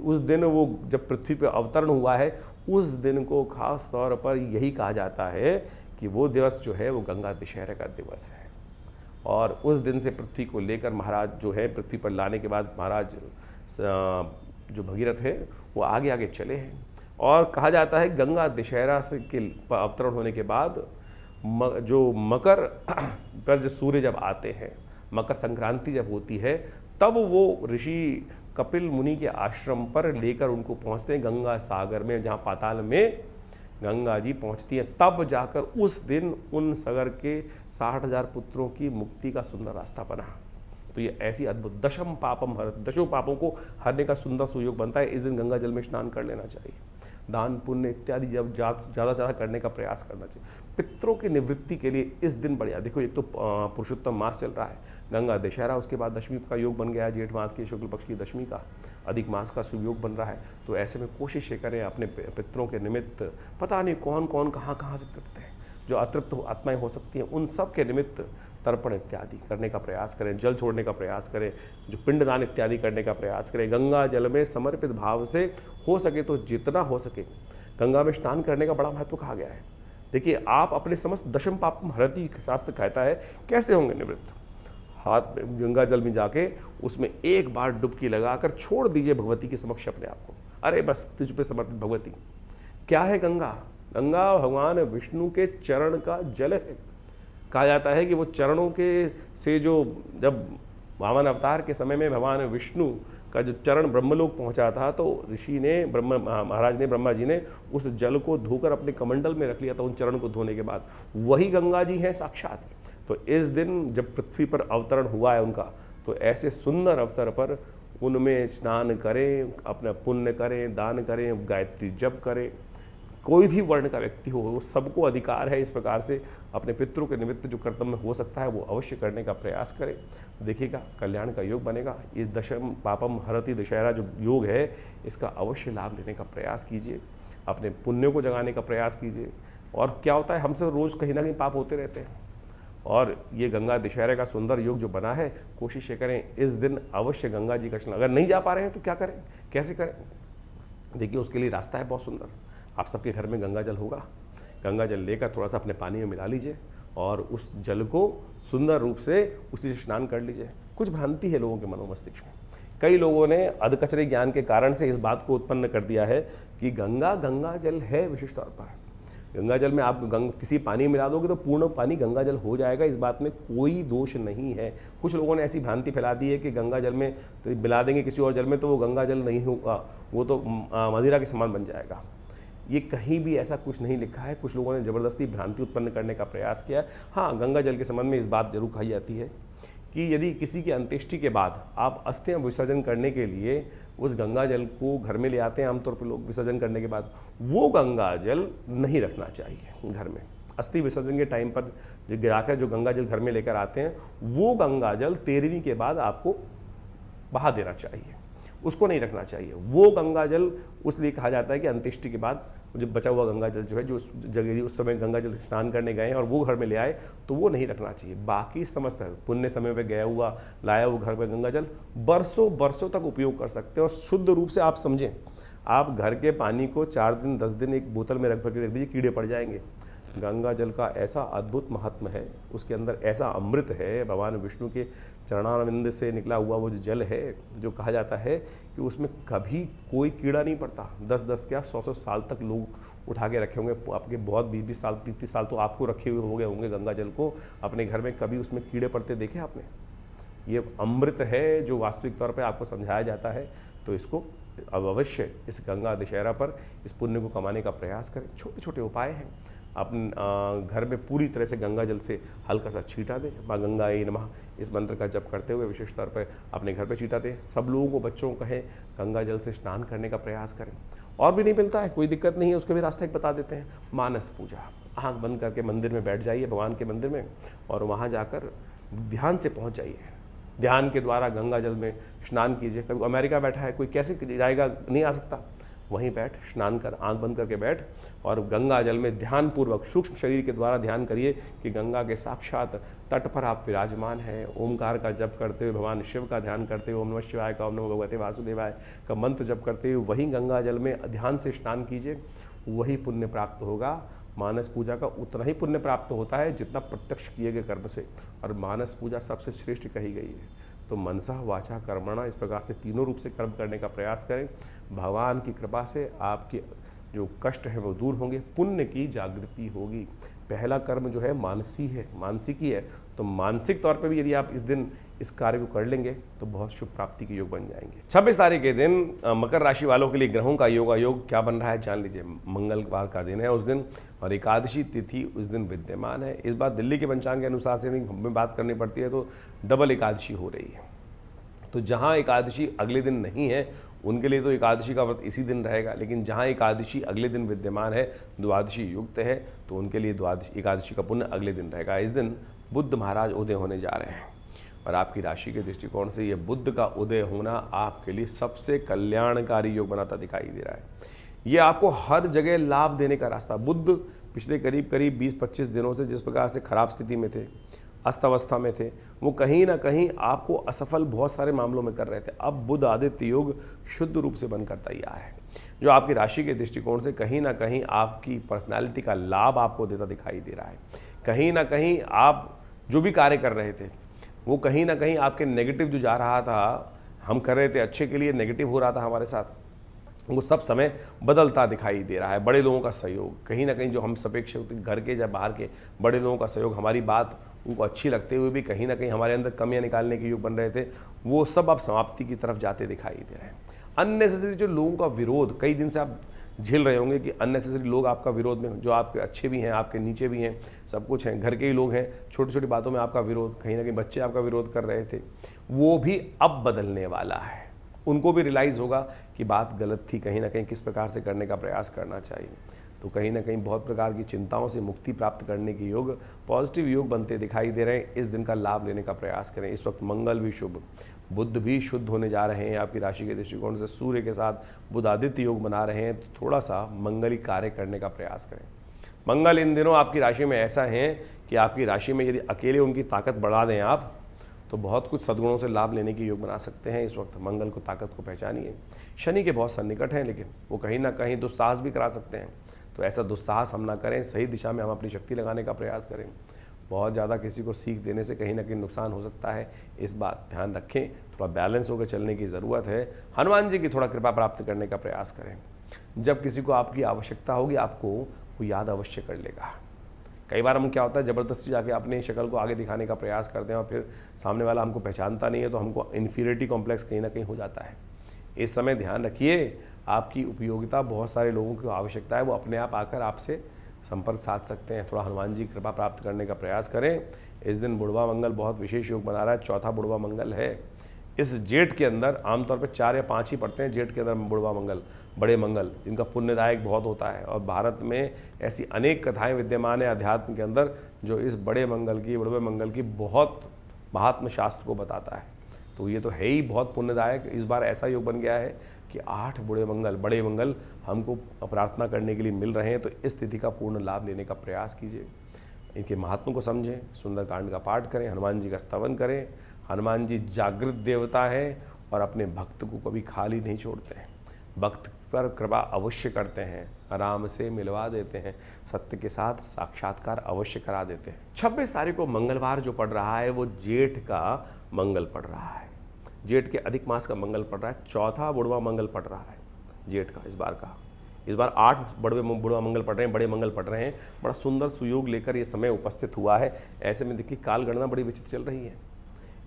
[SPEAKER 1] उस दिन वो जब पृथ्वी पर अवतरण हुआ है उस दिन को खास तौर पर यही कहा जाता है कि वो दिवस जो है वो गंगा दशहरे का दिवस है। और उस दिन से पृथ्वी को लेकर महाराज जो है पृथ्वी पर लाने के बाद महाराज जो भगीरथ है वो आगे आगे चले हैं। और कहा जाता है गंगा दशहरा से के अवतरण होने के बाद जो मकर पर जो सूर्य जब आते हैं, मकर संक्रांति जब होती है, तब वो ऋषि कपिल मुनि के आश्रम पर लेकर उनको पहुंचते हैं गंगा सागर में, जहाँ पाताल में गंगा जी पहुंचती है। तब जाकर उस दिन उन सगर के 60,000 पुत्रों की मुक्ति का सुंदर रास्ता बना। तो ये ऐसी अद्भुत दशम पापम हर, दशों पापों को हरने का सुंदर सुयोग बनता है। इस दिन गंगा जल में स्नान कर लेना चाहिए। दान पुण्य इत्यादि जब ज़्यादा से ज़्यादा करने का प्रयास करना चाहिए। पितरों की निवृत्ति के लिए इस दिन बढ़िया। देखो एक तो पुरुषोत्तम मास चल रहा है, गंगा दशहरा, उसके बाद दशमी का योग बन गया है, जेठ मास के शुक्ल पक्ष की दशमी का, अधिक मास का सुयोग बन रहा है। तो ऐसे में कोशिश करें अपने पितरों के निमित्त, पता नहीं कौन कौन कहाँ से तृप्त है, जो अतृप्त आत्माएं हो सकती हैं, उन सब के निमित्त तर्पण इत्यादि करने का प्रयास करें, जल छोड़ने का प्रयास करें, जो पिंडदान इत्यादि करने का प्रयास करें। गंगा जल में समर्पित भाव से हो सके तो जितना हो सके गंगा में स्नान करने का बड़ा महत्व कहा गया है। देखिए आप अपने समस्त दशम पापम हरति शास्त्र कहता है, कैसे होंगे निवृत्त? हाथ में गंगा जल में जाके उसमें एक बार डुबकी लगाकर छोड़ दीजिए भगवती के समक्ष अपने आप को। अरे बस तुझ पे समर्पित भगवती। क्या है गंगा? गंगा भगवान विष्णु के चरण का जल है। कहा जाता है कि वो चरणों के से जो जब वामन अवतार के समय में भगवान विष्णु का जो चरण ब्रह्मलोक पहुंचा था, तो ऋषि ने ब्रह्मा जी ने उस जल को धोकर अपने कमंडल में रख लिया था। उन चरण को धोने के बाद वही गंगा जी हैं साक्षात। तो इस दिन जब पृथ्वी पर अवतरण हुआ है उनका, तो ऐसे सुंदर अवसर पर उनमें स्नान करें, अपना पुण्य करें, दान करें, गायत्री जप करें। कोई भी वर्ण का व्यक्ति हो, वो सबको अधिकार है इस प्रकार से अपने पितरों के निमित्त जो कर्तव्य हो सकता है वो अवश्य करने का प्रयास करें। देखिएगा कल्याण का योग बनेगा। ये दशम पापम हरति दशहरा जो योग है, इसका अवश्य लाभ लेने का प्रयास कीजिए, अपने पुण्यों को जगाने का प्रयास कीजिए। और क्या होता है, हमसे रोज़ कहीं ना कहीं पाप होते रहते हैं, और ये गंगा दशहरे का सुंदर योग जो बना है, कोशिश ये करें इस दिन अवश्य गंगा जी का स्नान। अगर नहीं जा पा रहे हैं तो क्या करें, कैसे करें? देखिए उसके लिए रास्ता है बहुत सुंदर। आप सबके घर में गंगा जल होगा, गंगा जल लेकर थोड़ा सा अपने पानी में मिला लीजिए और उस जल को सुंदर रूप से उसी से स्नान कर लीजिए। कुछ भ्रांति है लोगों के मनोमस्तिष्क में। कई लोगों ने अधकचरे ज्ञान के कारण से इस बात को उत्पन्न कर दिया है कि गंगा जल है विशिष्ट तौर पर। गंगा जल में आप किसी पानी मिला दोगे तो पूर्ण पानी गंगा जल हो जाएगा, इस बात में कोई दोष नहीं है। कुछ लोगों ने ऐसी भ्रांति फैला दी है कि गंगा जल में तो मिला देंगे किसी और जल में तो वो गंगा जल नहीं होगा, वो तो मदिरा के समान बन जाएगा। ये कहीं भी ऐसा कुछ नहीं लिखा है। कुछ लोगों ने ज़बरदस्ती भ्रांति उत्पन्न करने का प्रयास किया। हाँ, गंगा जल के संबंध में इस बात जरूर कही जाती है कि यदि किसी की अंत्येष्टि के बाद आप अस्थियां विसर्जन करने के लिए उस गंगा जल को घर में ले आते हैं, आमतौर पर लोग विसर्जन करने के बाद, वो गंगा जल नहीं रखना चाहिए घर में। अस्थि विसर्जन के टाइम पर गिराकर जो गंगा जल घर में लेकर आते हैं, वो गंगा जल 13वीं के बाद आपको बहा देना चाहिए। उसको नहीं रखना चाहिए। वो गंगा जल उसलिए कहा जाता है कि अंत्येष्टि के बाद जब बचा हुआ गंगा जल जो है, जो उस जगह उस समय गंगा जल स्नान करने गए हैं और वो घर में ले आए, तो वो नहीं रखना चाहिए। बाकी समस्त पुण्य समय पे गया हुआ लाया हुआ घर में गंगा जल बरसों बरसों तक उपयोग कर सकते हैं। और शुद्ध रूप से आप समझें, आप घर के पानी को 4 दिन 10 दिन एक बोतल में रख करके रख दीजिए, कीड़े पड़ जाएंगे। गंगा जल का ऐसा अद्भुत महात्म है, उसके अंदर ऐसा अमृत है, भगवान विष्णु के चरणारविंद से निकला हुआ वो जो जल है, जो कहा जाता है कि उसमें कभी कोई कीड़ा नहीं पड़ता। 10-10 क्या 100-100 साल तक लोग उठा के रखे होंगे, आपके बहुत 20-20 साल 30-30 साल तो आपको रखे हुए हो गए होंगे गंगा जल को अपने घर में। कभी उसमें कीड़े पड़ते देखे आपने? ये अमृत है जो वास्तविक तौर पे आपको समझाया जाता है। तो इसको अब अवश्य इस गंगा दशहरा पर इस पुण्य को कमाने का प्रयास करें। छोटे छोटे उपाय हैं। अपने घर में पूरी तरह से गंगा जल से हल्का सा छींटा दें, माँ गंगायै नमः इस मंत्र का जप करते हुए विशेष तौर पर अपने घर पे छींटा दें। सब लोगों को, बच्चों को कहें गंगा जल से स्नान करने का प्रयास करें। और भी नहीं मिलता है, कोई दिक्कत नहीं है, उसके भी रास्ते बता देते हैं। मानस पूजा, आँख बंद करके मंदिर में बैठ जाइए, भगवान के मंदिर में, और वहाँ जाकर ध्यान से पहुँच जाइए। ध्यान के द्वारा गंगा जल में स्नान कीजिए। कभी अमेरिका बैठा है कोई, कैसे जाएगा? नहीं आ सकता। वहीं बैठ स्नान कर, आंख बंद करके बैठ और गंगा जल में ध्यानपूर्वक सूक्ष्म शरीर के द्वारा ध्यान करिए कि गंगा के साक्षात तट पर आप विराजमान हैं। ओमकार का जप करते हुए, भगवान शिव का ध्यान करते हुए, ओम नमः शिवाय का, ओम नमो भगवते वासुदेवाय का मंत्र जप करते हुए वहीं गंगा जल में ध्यान से स्नान कीजिए। वही पुण्य प्राप्त होगा। मानस पूजा का उतना ही पुण्य प्राप्त होता है जितना प्रत्यक्ष किए गए कर्म से, और मानस पूजा सबसे श्रेष्ठ कही गई है। तो मनसा वाचा कर्मणा, इस प्रकार से तीनों रूप से कर्म करने का प्रयास करें। भगवान की कृपा से आपके जो कष्ट है वो दूर होंगे, पुण्य की जागृति होगी। पहला कर्म जो है मानसिकी है, तो मानसिक तौर पे भी यदि आप इस दिन इस कार्य को कर लेंगे तो बहुत शुभ प्राप्ति के योग बन जाएंगे। 26 तारीख के दिन मकर राशि वालों के लिए ग्रहों का योग क्या बन रहा है जान लीजिए। मंगलवार का दिन है उस दिन, और एकादशी तिथि उस दिन विद्यमान है। इस बार दिल्ली के पंचांग के अनुसार से हमें बात करनी पड़ती है तो डबल एकादशी हो रही है। तो जहाँ एकादशी अगले दिन नहीं है उनके लिए तो एकादशी का व्रत इसी दिन रहेगा, लेकिन जहाँ एकादशी अगले दिन विद्यमान है, द्वादशी युक्त है, तो उनके लिए एकादशी का पुण्य अगले दिन रहेगा। इस दिन बुद्ध महाराज उदय होने जा रहे हैं, और आपकी राशि के दृष्टिकोण से ये बुद्ध का उदय होना आपके लिए सबसे कल्याणकारी योग बनाता दिखाई दे रहा है। ये आपको हर जगह लाभ देने का रास्ता। बुद्ध पिछले करीब 20-25 दिनों से जिस प्रकार से खराब स्थिति में थे, अस्त अवस्था में थे, वो कहीं ना कहीं आपको असफल बहुत सारे मामलों में कर रहे थे। अब बुध आदित्य योग शुद्ध रूप से बनकर तैयार है, जो आपकी राशि के दृष्टिकोण से कहीं ना कहीं आपकी पर्सनैलिटी का लाभ आपको देता दिखाई दे रहा है। कहीं ना कहीं आप जो भी कार्य कर रहे थे वो कहीं ना कहीं आपके नेगेटिव जो जा रहा था, हम कर रहे थे अच्छे के लिए, नेगेटिव हो रहा था हमारे साथ, वो सब समय बदलता दिखाई दे रहा है। बड़े लोगों का सहयोग, कहीं ना कहीं जो हम सापेक्ष घर के या बाहर के बड़े लोगों का सहयोग, हमारी बात उनको अच्छी लगते हुए भी कहीं ना कहीं हमारे अंदर कमियां निकालने के योग बन रहे थे, वो सब अब समाप्ति की तरफ जाते दिखाई दे रहे हैं। अननेसेसरी जो लोगों का विरोध कई दिन से आप झेल रहे होंगे कि अननेसेसरी लोग आपका विरोध में, जो आपके अच्छे भी हैं, आपके नीचे भी हैं, सब कुछ हैं, घर के ही लोग हैं, छोटी छोटी बातों में आपका विरोध, कहीं ना कहीं बच्चे आपका विरोध कर रहे थे, वो भी अब बदलने वाला है। उनको भी रियलाइज़ होगा कि बात गलत थी, कहीं ना कहीं किस प्रकार से करने का प्रयास करना चाहिए। तो कहीं ना कहीं बहुत प्रकार की चिंताओं से मुक्ति प्राप्त करने के योग, पॉजिटिव योग बनते दिखाई दे रहे हैं। इस दिन का लाभ लेने का प्रयास करें। इस वक्त मंगल भी शुभ, बुध भी शुद्ध होने जा रहे हैं। आपकी राशि के दृष्टिकोण से सूर्य के साथ बुध आदित्य योग बना रहे हैं, तो थोड़ा सा मंगली कार्य करने का प्रयास करें। मंगल इन दिनों आपकी राशि में ऐसा है कि आपकी राशि में यदि अकेले उनकी ताकत बढ़ा दें आप, तो बहुत कुछ सद्गुणों से लाभ लेने की योग बना सकते हैं। इस वक्त मंगल को, ताकत को पहचानिए। शनि के बहुत सन्निकट हैं, लेकिन वो कहीं ना कहीं दुस्साहस भी करा सकते हैं, तो ऐसा दुस्साहस हम ना करें। सही दिशा में हम अपनी शक्ति लगाने का प्रयास करें। बहुत ज़्यादा किसी को सीख देने से कहीं ना कहीं नुकसान हो सकता है, इस बात ध्यान रखें। थोड़ा बैलेंस होकर चलने की ज़रूरत है। हनुमान जी की थोड़ा कृपा प्राप्त करने का प्रयास करें। जब किसी को आपकी आवश्यकता होगी, आपको वो याद अवश्य कर लेगा। कई बार हम क्या होता है, ज़बरदस्ती जाके अपनी शक्ल को आगे दिखाने का प्रयास करते हैं और फिर सामने वाला हमको पहचानता नहीं है, तो हमको इन्फीरियरिटी कॉम्प्लेक्स कहीं ना कहीं हो जाता है। इस समय ध्यान रखिए, आपकी उपयोगिता बहुत सारे लोगों की आवश्यकता है, वो अपने आप आकर आपसे संपर्क साध सकते हैं। थोड़ा हनुमान जी कृपा प्राप्त करने का प्रयास करें। इस दिन बुढ़वा मंगल बहुत विशेष योग बना रहा है, चौथा बुढ़वा मंगल है। इस जेठ के अंदर आमतौर पर 4 या 5 ही पड़ते हैं जेठ के अंदर बुढ़वा मंगल, बड़े मंगल, जिनका पुण्यदायक बहुत होता है। और भारत में ऐसी अनेक कथाएं विद्यमान है अध्यात्म के अंदर, जो इस बड़े मंगल की, बुढ़वे मंगल की बहुत महात्म शास्त्र को बताता है। तो ये तो है ही बहुत पुण्यदायक। इस बार ऐसा योग बन गया है कि 8 बड़े मंगल हमको प्रार्थना करने के लिए मिल रहे हैं। तो इस तिथि का पूर्ण लाभ लेने का प्रयास कीजिए, इनके महात्म को समझें, सुंदरकांड का पाठ करें, हनुमान जी का स्तवन करें। हनुमान जी जागृत देवता है और अपने भक्त को कभी खाली नहीं छोड़ते हैं, भक्त पर कृपा अवश्य करते हैं, आराम से मिलवा देते हैं, सत्य के साथ साक्षात्कार अवश्य करा देते हैं। 26 तारीख को मंगलवार जो पड़ रहा है वो जेठ का मंगल पड़ रहा है, जेठ के अधिक मास का मंगल पड़ रहा है, चौथा बुढ़वा मंगल पड़ रहा है जेठ का। इस बार 8 बुढ़वा मंगल पड़ रहे हैं, बड़े मंगल पड़ रहे हैं। बड़ा सुंदर सुयोग लेकर ये समय उपस्थित हुआ है। ऐसे में देखिए काल गणना बड़ी विचित्र चल रही है।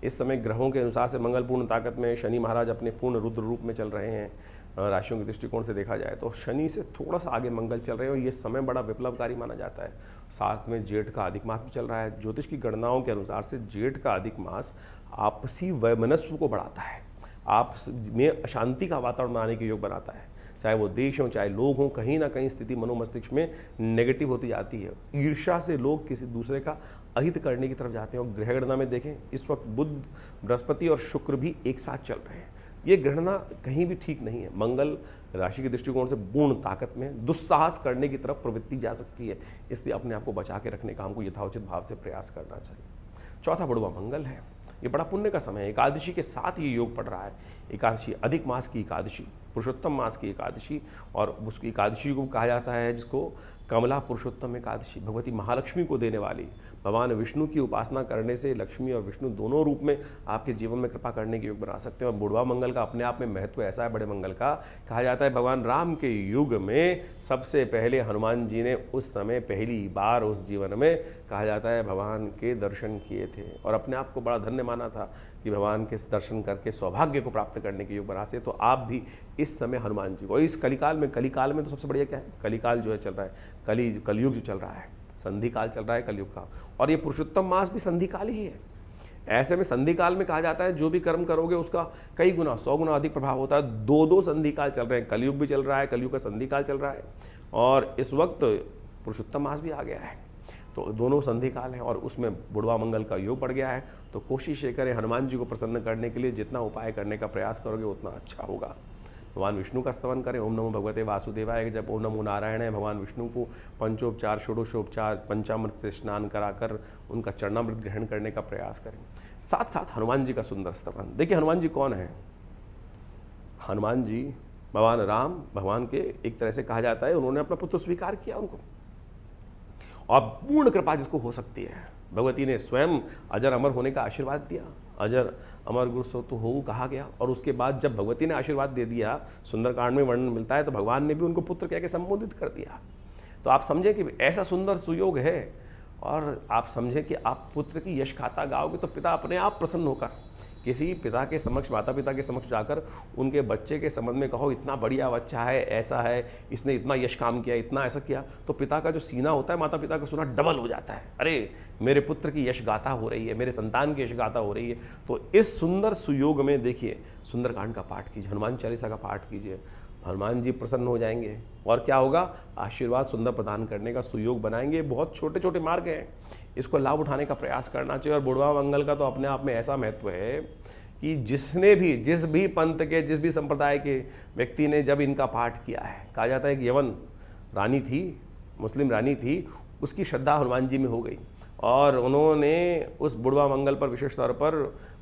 [SPEAKER 1] इस समय ग्रहों के अनुसार से मंगल पूर्ण ताकत में, शनि महाराज अपने पूर्ण रुद्र रूप में चल रहे हैं। राशियों के दृष्टिकोण से देखा जाए तो शनि से थोड़ा सा आगे मंगल चल रहे हैं और ये समय बड़ा विप्लवकारी माना जाता है। साथ में जेठ का अधिक मास भी चल रहा है। ज्योतिष की गणनाओं के अनुसार से जेठ का अधिक मास आपसी वैमनस्व को बढ़ाता है, आपस में अशांति का वातावरण बनाने के योग बनाता है। चाहे वो देश हो चाहे लोग हों, कहीं ना कहीं स्थिति मनोमस्तिष्क में नेगेटिव होती जाती है। ईर्ष्या से लोग किसी दूसरे का अहित करने की तरफ जाते हैं। और ग्रह गणना में देखें इस वक्त बुध, बृहस्पति और शुक्र भी एक साथ चल रहे हैं। ये गणना कहीं भी ठीक नहीं है। मंगल राशि के दृष्टिकोण से पूर्ण ताकत में दुस्साहस करने की तरफ प्रवृत्ति जा सकती है, इसलिए अपने आप को बचा के रखने का हमको यथाउचित भाव से प्रयास करना चाहिए। चौथा बुढ़वा मंगल है, ये बड़ा पुण्य का समय है। एकादशी के साथ ये योग पड़ रहा है। एकादशी अधिक मास की एकादशी, पुरुषोत्तम मास की एकादशी, और उसकी एकादशी को कहा जाता है जिसको कमला पुरुषोत्तम एकादशी, भगवती महालक्ष्मी को देने वाली। भगवान विष्णु की उपासना करने से लक्ष्मी और विष्णु दोनों रूप में आपके जीवन में कृपा करने के योग बना सकते हैं। और बुढ़वा मंगल का अपने आप में महत्व ऐसा है, बड़े मंगल का, कहा जाता है भगवान राम के युग में सबसे पहले हनुमान जी ने उस समय पहली बार उस जीवन में कहा जाता है भगवान के दर्शन किए थे और अपने आप को बड़ा धन्य माना था कि भगवान के दर्शन करके सौभाग्य को प्राप्त करने के योग बना से। तो आप भी इस समय हनुमान जी को, इस कलिकाल में तो सबसे बढ़िया क्या है, कलिकाल जो है चल रहा है, कलयुग जो चल रहा है, संधि काल चल रहा है कलयुग का, और ये पुरुषोत्तम मास भी संधि काल ही है। ऐसे में संधि काल में कहा जाता है जो भी कर्म करोगे उसका कई गुना 100 गुना अधिक प्रभाव होता है। 2 संधि काल चल रहे हैं, कलयुग भी चल रहा है, कलयुग का संधि काल चल रहा है, और इस वक्त पुरुषोत्तम मास भी आ गया है। तो दोनों संधि काल हैं और उसमें बुढ़वा मंगल का योग पड़ गया है। तो कोशिश ये करें हनुमान जी को प्रसन्न करने के लिए जितना उपाय करने का प्रयास करोगे उतना अच्छा होगा। भगवान विष्णु का स्तवन करें, ओम नमो भगवते वासुदेवाय। जब ओम नमो नारायण है, भगवान विष्णु को पंचोपचार, षोडशोपचार, पंचामृत से स्नान कराकर उनका चरणामृत ग्रहण करने का प्रयास करें। साथ साथ हनुमान जी का सुंदर स्तवन। देखिए हनुमान जी कौन है? हनुमान जी भगवान राम, भगवान के एक तरह से कहा जाता है उन्होंने अपना पुत्र स्वीकार किया उनको, और पूर्ण कृपा जिसको हो सकती है, भगवती ने स्वयं अजर अमर होने का आशीर्वाद दिया। अजर अमर गुरु सो तो हो कहा गया, और उसके बाद जब भगवती ने आशीर्वाद दे दिया, सुंदरकांड में वर्णन मिलता है, तो भगवान ने भी उनको पुत्र कह के संबोधित कर दिया। तो आप समझे कि ऐसा सुंदर सुयोग है, और आप समझे कि आप पुत्र की यश गाथा गाओगे तो पिता अपने आप प्रसन्न होकर किसी पिता के समक्ष, माता पिता के समक्ष जाकर उनके बच्चे के संबंध में कहो इतना बढ़िया बच्चा है, ऐसा है, इसने इतना यश काम किया, इतना ऐसा किया, तो पिता का जो सीना होता है माता पिता का सुना डबल हो जाता है। अरे मेरे पुत्र की यश गाथा हो रही है, मेरे संतान की यश गाथा हो रही है। तो इस सुंदर सुयोग में देखिए सुंदरकांड का पाठ कीजिए, हनुमान चालीसा का पाठ कीजिए, हनुमान जी प्रसन्न हो जाएंगे। और क्या होगा? आशीर्वाद सुंदर प्रदान करने का सुयोग बनाएंगे। बहुत छोटे छोटे मार्ग हैं, इसको लाभ उठाने का प्रयास करना चाहिए। और बुढ़वा मंगल का तो अपने आप में ऐसा महत्व है कि जिस भी पंथ के, जिस भी संप्रदाय के व्यक्ति ने जब इनका पाठ किया है, कहा जाता है कि यवन रानी थी, मुस्लिम रानी थी, उसकी श्रद्धा हनुमान जी में हो गई, और उन्होंने उस बुढ़वा मंगल पर विशेष तौर पर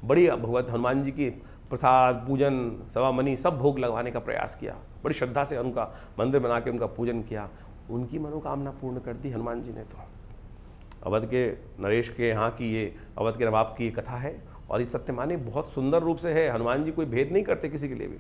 [SPEAKER 1] बड़ी भगवत हनुमान जी की प्रसाद, पूजन, सवामनी सब भोग लगवाने का प्रयास किया। बड़ी श्रद्धा से उनका मंदिर बना के उनका पूजन किया, उनकी मनोकामना पूर्ण कर दी हनुमान जी ने। तो अवध के नरेश के यहाँ की ये, अवध के नवाब की ये कथा है, और ये सत्य माने बहुत सुंदर रूप से है। हनुमान जी कोई भेद नहीं करते किसी के लिए भी।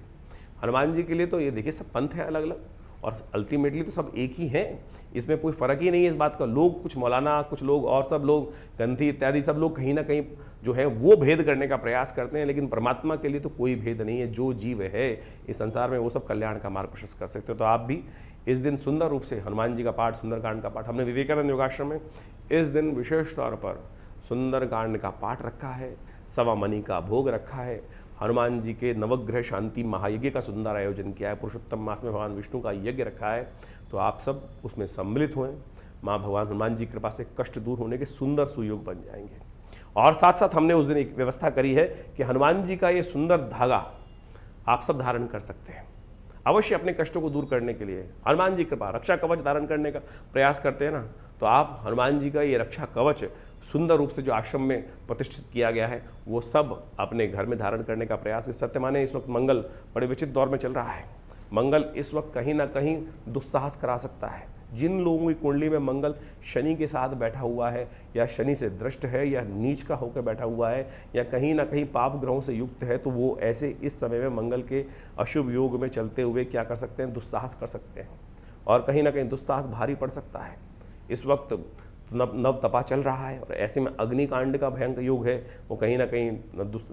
[SPEAKER 1] हनुमान जी के लिए तो ये देखिए सब पंथ हैं अलग अलग, और अल्टीमेटली तो सब एक ही हैं, इसमें कोई फ़र्क ही नहीं है इस बात का। लोग कुछ मौलाना, कुछ लोग और सब लोग गंधी इत्यादि सब लोग कहीं ना कहीं जो है वो भेद करने का प्रयास करते हैं, लेकिन परमात्मा के लिए तो कोई भेद नहीं है। जो जीव है इस संसार में वो सब कल्याण का मार्ग प्रशस्त कर सकते हो। तो आप भी इस दिन सुंदर रूप से हनुमान जी का पाठ, सुंदरकांड का पाठ, हमने विवेकानंद योगाश्रम में इस दिन विशेष तौर पर सुंदरकांड का पाठ रखा है, सवामनी का भोग रखा है, हनुमान जी के नवग्रह शांति महायज्ञ का सुंदर आयोजन किया है, पुरुषोत्तम मास में भगवान विष्णु का यज्ञ रखा है। तो आप सब उसमें सम्मिलित हुए, माँ भगवान हनुमान जी की कृपा से कष्ट दूर होने के सुंदर सुयोग बन जाएंगे। और साथ साथ हमने उस दिन एक व्यवस्था करी है कि हनुमान जी का ये सुंदर धागा आप सब धारण कर सकते हैं। अवश्य अपने कष्टों को दूर करने के लिए हनुमान जी कृपा रक्षा कवच धारण करने का प्रयास करते हैं ना, तो आप हनुमान जी का ये रक्षा कवच सुंदर रूप से जो आश्रम में प्रतिष्ठित किया गया है वो सब अपने घर में धारण करने का प्रयास। सत्य माने इस वक्त मंगल बड़े विचित्र दौर में चल रहा है। मंगल इस वक्त कहीं ना कहीं दुस्साहस करा सकता है। जिन लोगों की कुंडली में मंगल शनि के साथ बैठा हुआ है या शनि से दृष्ट है या नीच का होकर बैठा हुआ है या कहीं ना कहीं पाप ग्रहों से युक्त है, तो वो ऐसे इस समय में मंगल के अशुभ योग में चलते हुए क्या कर सकते हैं, दुस्साहस कर सकते हैं और कहीं ना कहीं दुस्साहस भारी पड़ सकता है। इस वक्त नव तपा चल रहा है और ऐसे में अग्निकांड का भयंकर योग है, वो कहीं ना कहीं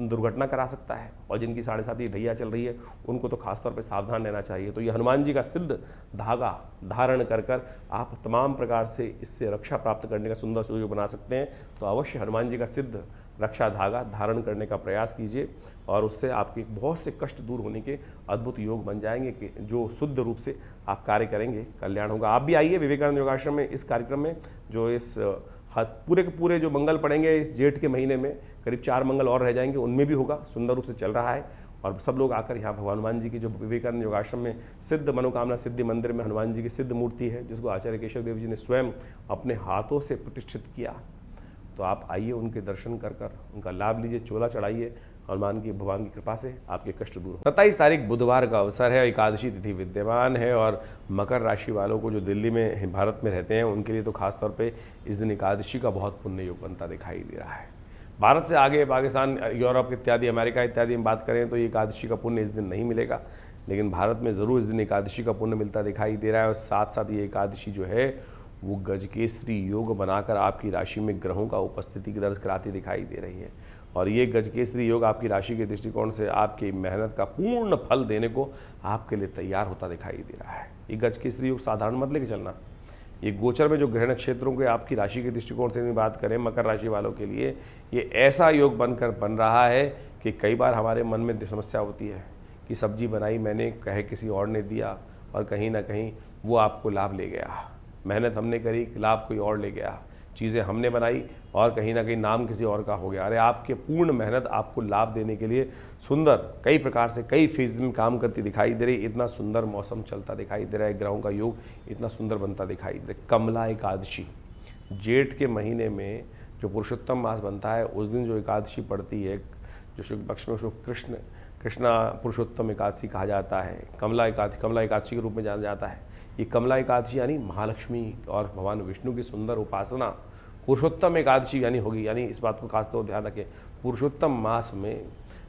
[SPEAKER 1] दुर्घटना करा सकता है और जिनकी 7.5 ढैया चल रही है उनको तो खासतौर पे सावधान रहना चाहिए। तो ये हनुमान जी का सिद्ध धागा धारण कर कर आप तमाम प्रकार से इससे रक्षा प्राप्त करने का सुंदर सुयोग बना सकते हैं। तो अवश्य हनुमान जी का सिद्ध रक्षा धागा धारण करने का प्रयास कीजिए और उससे आपके बहुत से कष्ट दूर होने के अद्भुत योग बन जाएंगे कि जो शुद्ध रूप से आप कार्य करेंगे कल्याण होगा। आप भी आइए विवेकानंद योगाश्रम में इस कार्यक्रम में, जो इस पूरे के पूरे जो मंगल पड़ेंगे इस जेठ के महीने में, करीब 4 मंगल और रह जाएंगे, उनमें भी होगा, सुंदर रूप से चल रहा है। और सब लोग आकर यहाँ भगवान हनुमान जी की जो विवेकानंद योगाश्रम में सिद्ध मनोकामना सिद्धि मंदिर में हनुमान जी की सिद्ध मूर्ति है जिसको आचार्य केशव देव जी ने स्वयं अपने हाथों से प्रतिष्ठित किया, तो आप आइए उनके दर्शन कर कर उनका लाभ लीजिए, चोला चढ़ाइए, हनुमान की भगवान की कृपा से आपके कष्ट दूर हो। 27 तारीख बुधवार का अवसर है, एकादशी तिथि विद्यमान है और मकर राशि वालों को जो दिल्ली में भारत में रहते हैं उनके लिए तो खासतौर पे इस दिन एकादशी का बहुत पुण्य योग बनता दिखाई दे रहा है। भारत से आगे पाकिस्तान, यूरोप इत्यादि, अमेरिका इत्यादि में बात करें तो ये एकादशी का पुण्य इस दिन नहीं मिलेगा, लेकिन भारत में ज़रूर इस दिन एकादशी का पुण्य मिलता दिखाई दे रहा है। और साथ साथ ये एकादशी जो है वो गजकेसरी योग बनाकर आपकी राशि में ग्रहों का उपस्थिति की दर्ज कराती दिखाई दे रही है और ये गजकेसरी योग आपकी राशि के दृष्टिकोण से आपकी मेहनत का पूर्ण फल देने को आपके लिए तैयार होता दिखाई दे रहा है। ये गजकेसरी योग साधारण मत लेके चलना। ये गोचर में जो ग्रह नक्षत्रों के आपकी राशि के दृष्टिकोण से बात करें मकर राशि वालों के लिए ये ऐसा योग बनकर बन रहा है कि कई बार हमारे मन में समस्या होती है कि सब्जी बनाई मैंने, कहे किसी और ने दिया और कहीं ना कहीं वो आपको लाभ ले गया। मेहनत हमने करी, लाभ कोई और ले गया। चीज़ें हमने बनाई और कहीं ना कहीं नाम किसी और का हो गया। अरे आपके पूर्ण मेहनत आपको लाभ देने के लिए सुंदर कई प्रकार से कई फेज में काम करती दिखाई दे रही। इतना सुंदर मौसम चलता दिखाई दे रहा है, ग्रहों का योग इतना सुंदर बनता दिखाई दे रहा है। कमला एकादशी जेठ के महीने में जो पुरुषोत्तम मास बनता है उस दिन जो एकादशी पड़ती है, जो शुक्ल पक्ष में उसको कृष्णा पुरुषोत्तम एकादशी कहा जाता है, कमला एकादशी के रूप में जाना जाता है। ये कमला एकादशी यानी महालक्ष्मी और भगवान विष्णु की सुंदर उपासना पुरुषोत्तम एकादशी यानी होगी। यानी इस बात को खासतौर ध्यान रखें, पुरुषोत्तम मास में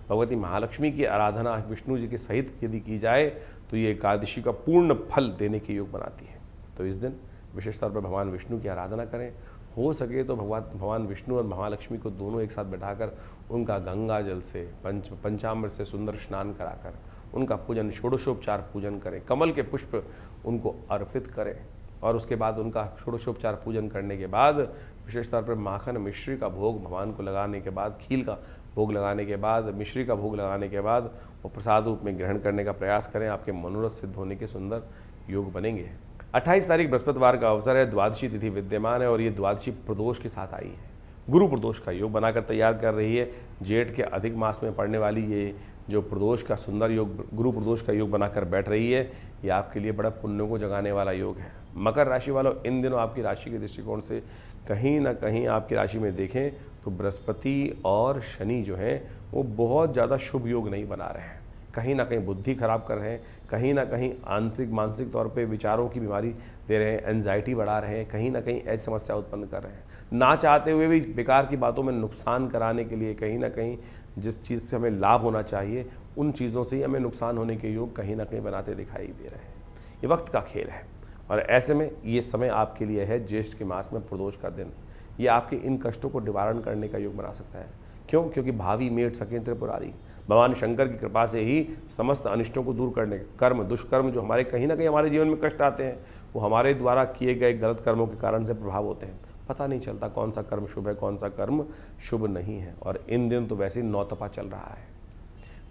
[SPEAKER 1] भगवती महालक्ष्मी की आराधना विष्णु जी के सहित यदि की जाए तो ये एकादशी का पूर्ण फल देने के योग बनाती है। तो इस दिन विशेष तौर पर भगवान विष्णु की आराधना करें। हो सके तो भगवान विष्णु और महालक्ष्मी को दोनों एक साथ बैठाकर उनका गंगा जल से पंचामृत से सुंदर स्नान कराकर उनका पूजन, षोडशोपचार पूजन करें। कमल के पुष्प उनको अर्पित करें और उसके बाद उनका षोडशोपचार पूजन करने के बाद विशेष तौर पर माखन मिश्री का भोग भगवान को लगाने के बाद, खील का भोग लगाने के बाद, मिश्री का भोग लगाने के बाद वो प्रसाद रूप में ग्रहण करने का प्रयास करें। आपके मनोरथ सिद्ध होने के सुंदर योग बनेंगे। 28 तारीख बृहस्पतिवार का अवसर है, द्वादशी तिथि विद्यमान है और ये द्वादशी प्रदोष के साथ आई है। गुरु प्रदोष का योग बनाकर तैयार कर रही है। जेठ के अधिक मास में पड़ने वाली ये जो प्रदोष का सुंदर योग, गुरु प्रदोष का योग बनाकर बैठ रही है, ये आपके लिए बड़ा पुण्यों को जगाने वाला योग है। मकर राशि वालों, इन दिनों आपकी राशि के दृष्टिकोण से कहीं ना कहीं आपकी राशि में देखें तो बृहस्पति और शनि जो हैं वो बहुत ज़्यादा शुभ योग नहीं बना रहे हैं। कहीं ना कहीं बुद्धि खराब कर रहे हैं, कहीं ना कहीं आंतरिक मानसिक तौर पे विचारों की बीमारी दे रहे हैं, एंजाइटी बढ़ा रहे हैं, कहीं ना कहीं ऐसी समस्या उत्पन्न कर रहे हैं। ना चाहते हुए भी बेकार की बातों में नुकसान कराने के लिए कहीं ना कहीं जिस चीज़ से हमें लाभ होना चाहिए उन चीज़ों से ही हमें नुकसान होने के योग कहीं ना कहीं बनाते दिखाई दे रहे हैं। ये वक्त का खेल है और ऐसे में ये समय आपके लिए है, ज्येष्ठ के मास में प्रदोष का दिन। ये आपके इन कष्टों को निवारण करने का योग बना सकता है। क्यों? क्योंकि भावी मेट सके त्रिपुरारी, भगवान शंकर की कृपा से ही समस्त अनिष्टों को दूर करने, कर्म दुष्कर्म जो हमारे कहीं ना कहीं हमारे जीवन में कष्ट आते हैं वो हमारे द्वारा किए गए गलत कर्मों के कारण से प्रभाव होते हैं। पता नहीं चलता कौन सा कर्म शुभ है, कौन सा कर्म शुभ नहीं है। और इन दिन तो वैसे ही नौतपा चल रहा है।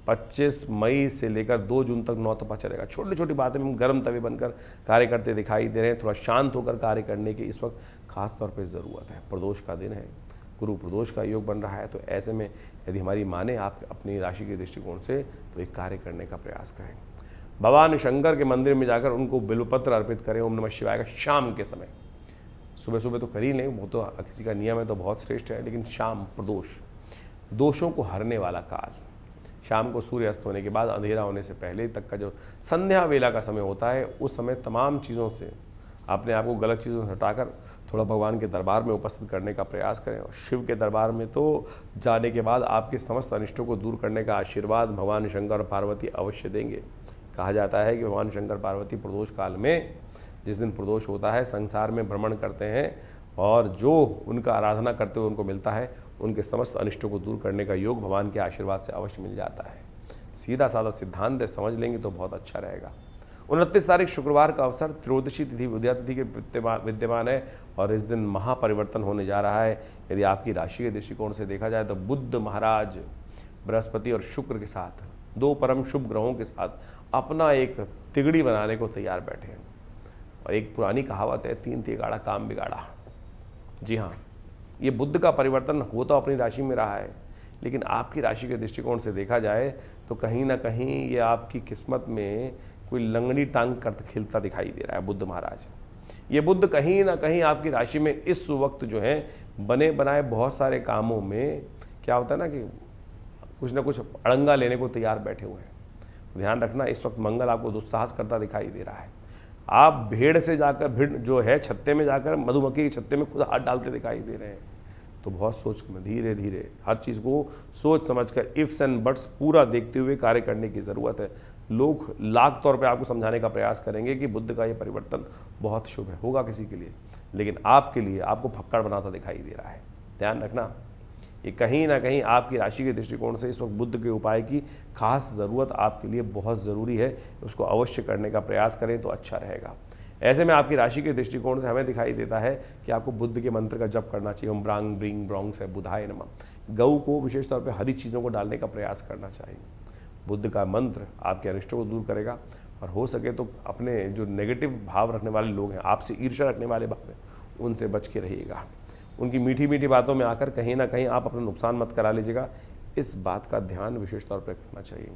[SPEAKER 1] 25 मई से लेकर 2 जून तक नौतपा चलेगा। छोटी छोटी बातें में हम गर्म तवे बनकर कार्य करते दिखाई दे रहे हैं। थोड़ा शांत होकर कार्य करने की इस वक्त खास तौर पे ज़रूरत है। प्रदोष का दिन है, गुरु प्रदोष का योग बन रहा है। तो ऐसे में यदि हमारी माने आप अपनी राशि के दृष्टिकोण से तो एक कार्य करने का प्रयास करें। भगवान शंकर के मंदिर में जाकर उनको बिल्वपत्र अर्पित करें ओम नमः शिवाय का शाम के समय। सुबह सुबह तो कर ही नहीं, वो तो किसी का नियम है तो बहुत श्रेष्ठ है, लेकिन शाम प्रदोष, दोषों को हरने वाला काल, शाम को सूर्य अस्त होने के बाद अंधेरा होने से पहले तक का जो संध्या वेला का समय होता है, उस समय तमाम चीज़ों से अपने आप को, गलत चीज़ों से हटाकर थोड़ा भगवान के दरबार में उपस्थित करने का प्रयास करें। और शिव के दरबार में तो जाने के बाद आपके समस्त अनिष्टों को दूर करने का आशीर्वाद भगवान शंकर और पार्वती अवश्य देंगे। कहा जाता है कि भगवान शंकर पार्वती प्रदोष काल में, जिस दिन प्रदोष होता है, संसार में भ्रमण करते हैं और जो उनका आराधना करते हुए उनको मिलता है, उनके समस्त अनिष्टों को दूर करने का योग भगवान के आशीर्वाद से अवश्य मिल जाता है। सीधा साधा सिद्धांत समझ लेंगे तो बहुत अच्छा रहेगा। 29 तारीख शुक्रवार का अवसर, त्रयोदशी तिथि उदया तिथि के विद्यमान है और इस दिन महापरिवर्तन होने जा रहा है। यदि आपकी राशि के दृष्टिकोण से देखा जाए तो बुद्ध महाराज बृहस्पति और शुक्र के साथ, दो परम शुभ ग्रहों के साथ अपना एक तिगड़ी बनाने को तैयार बैठे हैं। और एक पुरानी कहावत है, 3 तिगाड़ा काम बिगाड़ा। जी हाँ, ये बुद्ध का परिवर्तन हो तो अपनी राशि में रहा है, लेकिन आपकी राशि के दृष्टिकोण से देखा जाए तो कहीं ना कहीं ये आपकी किस्मत में कोई लंगड़ी टांग कर खिलता दिखाई दे रहा है बुद्ध महाराज। ये बुद्ध कहीं ना कहीं आपकी राशि में इस वक्त जो है बने बनाए बहुत सारे कामों में क्या होता है ना कि कुछ ना कुछ अड़ंगा लेने को तैयार बैठे हुए हैं। ध्यान रखना, इस वक्त मंगल आपको दुस्साहस करता दिखाई दे रहा है। आप भेड़ से जाकर, भीड़ जो है छत्ते में जाकर मधुमक्खी के छत्ते में खुद हाथ डालते दिखाई दे रहे हैं। तो बहुत सोच में, धीरे धीरे हर चीज़ को सोच समझकर इफ्स एंड बट्स पूरा देखते हुए कार्य करने की ज़रूरत है। लोग लाख तौर पे आपको समझाने का प्रयास करेंगे कि बुद्ध का ये परिवर्तन बहुत शुभ है, होगा किसी के लिए, लेकिन आपके लिए आपको फक्कड़ बनाता दिखाई दे रहा है। ध्यान रखना, ये कहीं ना कहीं आपकी राशि के दृष्टिकोण से इस वक्त बुद्ध के उपाय की खास ज़रूरत आपके लिए बहुत ज़रूरी है। उसको अवश्य करने का प्रयास करें तो अच्छा रहेगा। ऐसे में आपकी राशि के दृष्टिकोण से हमें दिखाई देता है कि आपको बुद्ध के मंत्र का जप करना चाहिए। ओम ब्रांग ब्रिंग ब्रोंग से बुधाय नमः। गऊ को विशेष तौर पर हरी चीज़ों को डालने का प्रयास करना चाहिए। बुद्ध का मंत्र आपके अनिष्टों को दूर करेगा और हो सके तो अपने जो नेगेटिव भाव रखने वाले लोग हैं, आपसे ईर्ष्या रखने वाले भाव हैं, उनसे बच के रहिएगा। उनकी मीठी मीठी बातों में आकर कहीं ना कहीं आप अपना नुकसान मत करा लीजिएगा। इस बात का ध्यान विशेष तौर पर रखना चाहिए।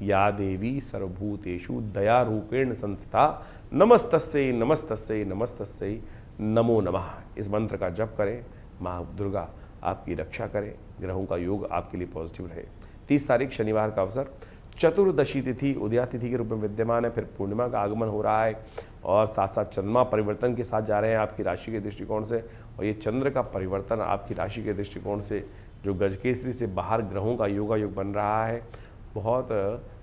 [SPEAKER 1] या देवी सर्वभूतेषु दया रूपेण संस्थिता नमस्तस्यै नमस्तस्यै नमस्तस्यै नमो नमः। इस मंत्र का जप करें, माँ दुर्गा आपकी रक्षा करें, ग्रहों का योग आपके लिए पॉजिटिव रहे। 30 तारीख शनिवार का अवसर, चतुर्दशी तिथि उदया तिथि के रूप में विद्यमान है। फिर पूर्णिमा का आगमन हो रहा है और साथ साथ चंद्रमा परिवर्तन के साथ जा रहे हैं आपकी राशि के दृष्टिकोण से। और ये चंद्र का परिवर्तन आपकी राशि के दृष्टिकोण से जो गजकेसरी से बाहर ग्रहों का योग बन रहा है, बहुत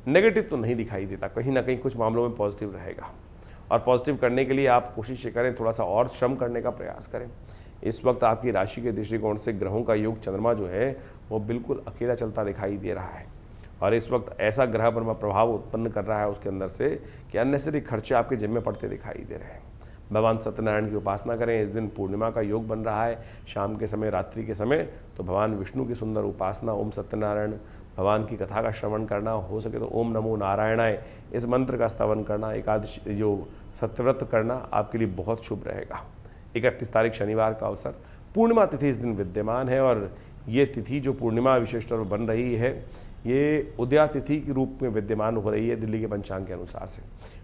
[SPEAKER 1] नेगेटिव तो नहीं दिखाई देता, कहीं ना कहीं कुछ मामलों में पॉजिटिव रहेगा। और पॉजिटिव करने के लिए आप कोशिश करें, थोड़ा सा और श्रम करने का प्रयास करें। इस वक्त आपकी राशि के दृष्टिकोण से ग्रहों का योग चंद्रमा जो है वो बिल्कुल अकेला चलता दिखाई दे रहा है और इस वक्त ऐसा ग्रह पर प्रभाव उत्पन्न कर रहा है उसके अंदर से कि अननेसेसरी खर्चे आपके जिम्मे पड़ते दिखाई दे रहे हैं। भगवान सत्यनारायण की उपासना करें। इस दिन पूर्णिमा का योग बन रहा है शाम के समय, रात्रि के समय, तो भगवान विष्णु की सुंदर उपासना, ओम सत्यनारायण भगवान की कथा का श्रवण करना, हो सके तो ओम नमो नारायणाय इस मंत्र का स्तवन करना, एकादशी जो सत्यव्रत करना आपके लिए बहुत शुभ रहेगा। 31 तारीख शनिवार का अवसर, पूर्णिमा तिथि इस दिन विद्यमान है और ये तिथि जो पूर्णिमा विशेष तौर पर बन रही है, ये उदया तिथि के रूप में विद्यमान हो रही है दिल्ली के पंचांग के अनुसार से।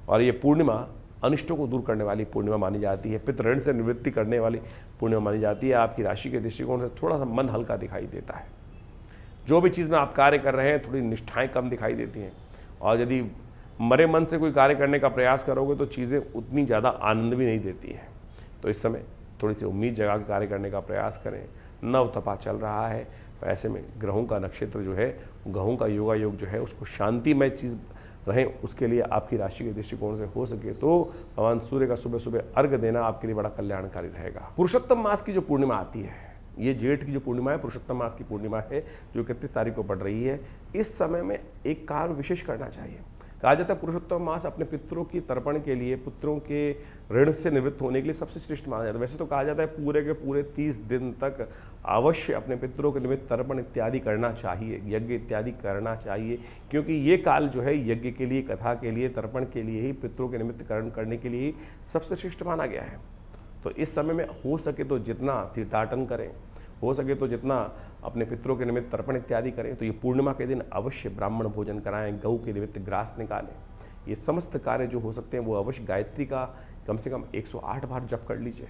[SPEAKER 1] और ये पूर्णिमा अनिष्टों को दूर करने वाली पूर्णिमा मानी जाती है, पितृ ऋण से निवृत्ति करने वाली पूर्णिमा मानी जाती है। आपकी राशि के दृष्टिकोण से थोड़ा सा मन हल्का दिखाई देता है। जो भी चीज़ में आप कार्य कर रहे हैं, थोड़ी निष्ठाएं कम दिखाई देती हैं और यदि मरे मन से कोई कार्य करने का प्रयास करोगे तो चीज़ें उतनी ज़्यादा आनंद भी नहीं देती हैं। तो इस समय थोड़ी सी उम्मीद जगा के कार्य करने का प्रयास करें। नव तपा चल रहा है, तो ऐसे में ग्रहों का नक्षत्र जो है, ग्रहों का योग जो है, उसको शांतिमय चीज़ रहें, उसके लिए आपकी राशि के दृष्टिकोण से हो सके तो भगवान सूर्य का सुबह सुबह अर्घ देना आपके लिए बड़ा कल्याणकारी रहेगा। पुरुषोत्तम मास की जो पूर्णिमा आती है, ये जेठ की जो पूर्णिमा है, पुरुषोत्तम मास की पूर्णिमा है जो 31 तारीख को पड़ रही है। इस समय में एक कार्य विशेष करना चाहिए। कहा जाता है पुरुषोत्तम मास अपने पितरों की तर्पण के लिए, पुत्रों के ऋण से निवृत्त होने के लिए सबसे श्रेष्ठ माना जाता है। वैसे तो कहा जाता है पूरे के पूरे 30 दिन तक अवश्य अपने पितरों के निमित्त तर्पण इत्यादि करना चाहिए, यज्ञ इत्यादि करना चाहिए, क्योंकि ये काल जो है यज्ञ के लिए, कथा के लिए, तर्पण के लिए ही, पितरों के निमित्त करण करने के लिए सबसे श्रेष्ठ माना गया है। तो इस समय में हो सके तो जितना तीर्थाटन करें, हो सके तो जितना अपने पितरों के निमित्त तर्पण इत्यादि करें, तो ये पूर्णिमा के दिन अवश्य ब्राह्मण भोजन कराएं, गऊ के निमित्त ग्रास निकालें। ये समस्त कार्य जो हो सकते हैं वो अवश्य गायत्री का कम से कम 108 बार जप कर लीजिए,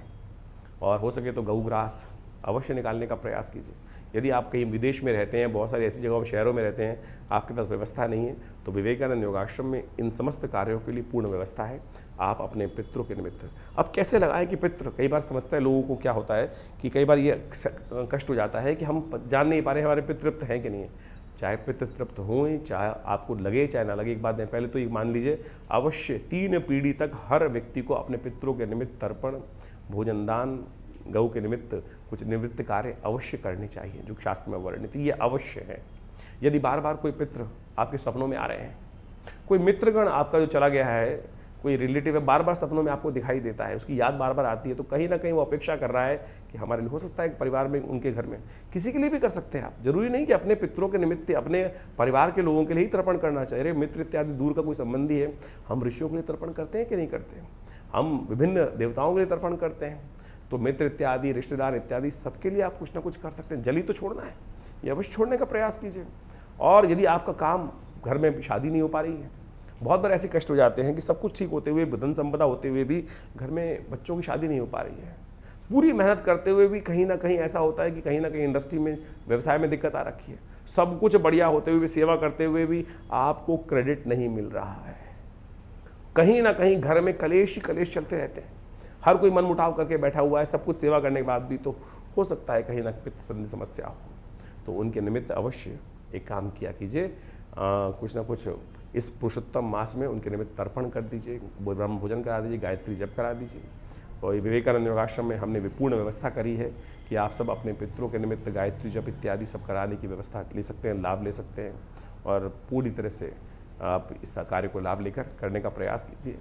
[SPEAKER 1] और हो सके तो गऊ ग्रास अवश्य निकालने का प्रयास कीजिए। यदि आप कहीं विदेश में रहते हैं, बहुत सारी ऐसी जगहों शहरों में रहते हैं, आपके पास व्यवस्था नहीं है, तो विवेकानंद योगाश्रम में इन समस्त कार्यों के लिए पूर्ण व्यवस्था है। आप अपने पितरों के निमित्त अब कैसे लगाएं कि पितृ, कई बार समझता है लोगों को क्या होता है कि कई बार ये कष्ट हो जाता है कि हम जान नहीं पा रहे हमारे पितृ तृप्त हैं कि नहीं है। चाहे पितृ तृप्त हों, चाहे आपको लगे चाहे ना लगे, एक बात नहीं, पहले तो ये मान लीजिए अवश्य 3 पीढ़ी तक हर व्यक्ति को अपने पितरों के निमित्त तर्पण, भोजन दान, गऊ के निमित्त कुछ निवृत्त कार्य अवश्य करने चाहिए, जो शास्त्र में वर्णित ये अवश्य है। यदि बार बार कोई पितृ आपके सपनों में आ रहे हैं, कोई मित्रगण आपका जो चला गया है, कोई रिलेटिव है, बार बार सपनों में आपको दिखाई देता है, उसकी याद बार बार आती है, तो कहीं ना कहीं वो अपेक्षा कर रहा है कि हमारे लिए हो सकता है कि परिवार में, उनके घर में, किसी के लिए भी कर सकते हैं आप। जरूरी नहीं कि अपने पितरों के निमित्त अपने परिवार के लोगों के लिए ही तर्पण करना चाहिए। अरे मित्र इत्यादि दूर का कोई संबंधी है, हम ऋषियों के लिए तर्पण करते हैं कि नहीं करते हैं, हम विभिन्न देवताओं के लिए तर्पण करते हैं, तो मित्र इत्यादि, रिश्तेदार इत्यादि सबके लिए आप कुछ ना कुछ कर सकते हैं। जली तो छोड़ना है, ये अवश्य छोड़ने का प्रयास कीजिए। और यदि आपका काम, घर में शादी नहीं हो पा रही है, बहुत बार ऐसे कष्ट हो जाते हैं कि सब कुछ ठीक होते हुए, धन संपदा होते हुए भी घर में बच्चों की शादी नहीं हो पा रही है, पूरी मेहनत करते हुए भी कहीं ना कहीं ऐसा होता है कि कहीं ना कहीं इंडस्ट्री में, व्यवसाय में दिक्कत आ रखी है, सब कुछ बढ़िया होते हुए भी, सेवा करते हुए भी आपको क्रेडिट नहीं मिल रहा है। कहीं ना कहीं घर में कलेश ही कलेश चलते रहते हैं, हर कोई मन मुटाव करके बैठा हुआ है, सब कुछ सेवा करने के बाद भी, तो हो सकता है कहीं ना पित्त संबंधी समस्या हो। तो उनके निमित्त अवश्य एक काम किया कीजिए, कुछ ना कुछ इस पुरुषोत्तम मास में उनके निमित्त तर्पण कर दीजिए, ब्राह्मण भोजन करा दीजिए, गायत्री जप करा दीजिए। और विवेकानंद योगाश्रम में हमने पूर्ण व्यवस्था करी है कि आप सब अपने पितरों के निमित्त गायत्री जप इत्यादि सब कराने की व्यवस्था ले सकते हैं, लाभ ले सकते हैं, और पूरी तरह से आप इस कार्य को लाभ लेकर करने का प्रयास कीजिए।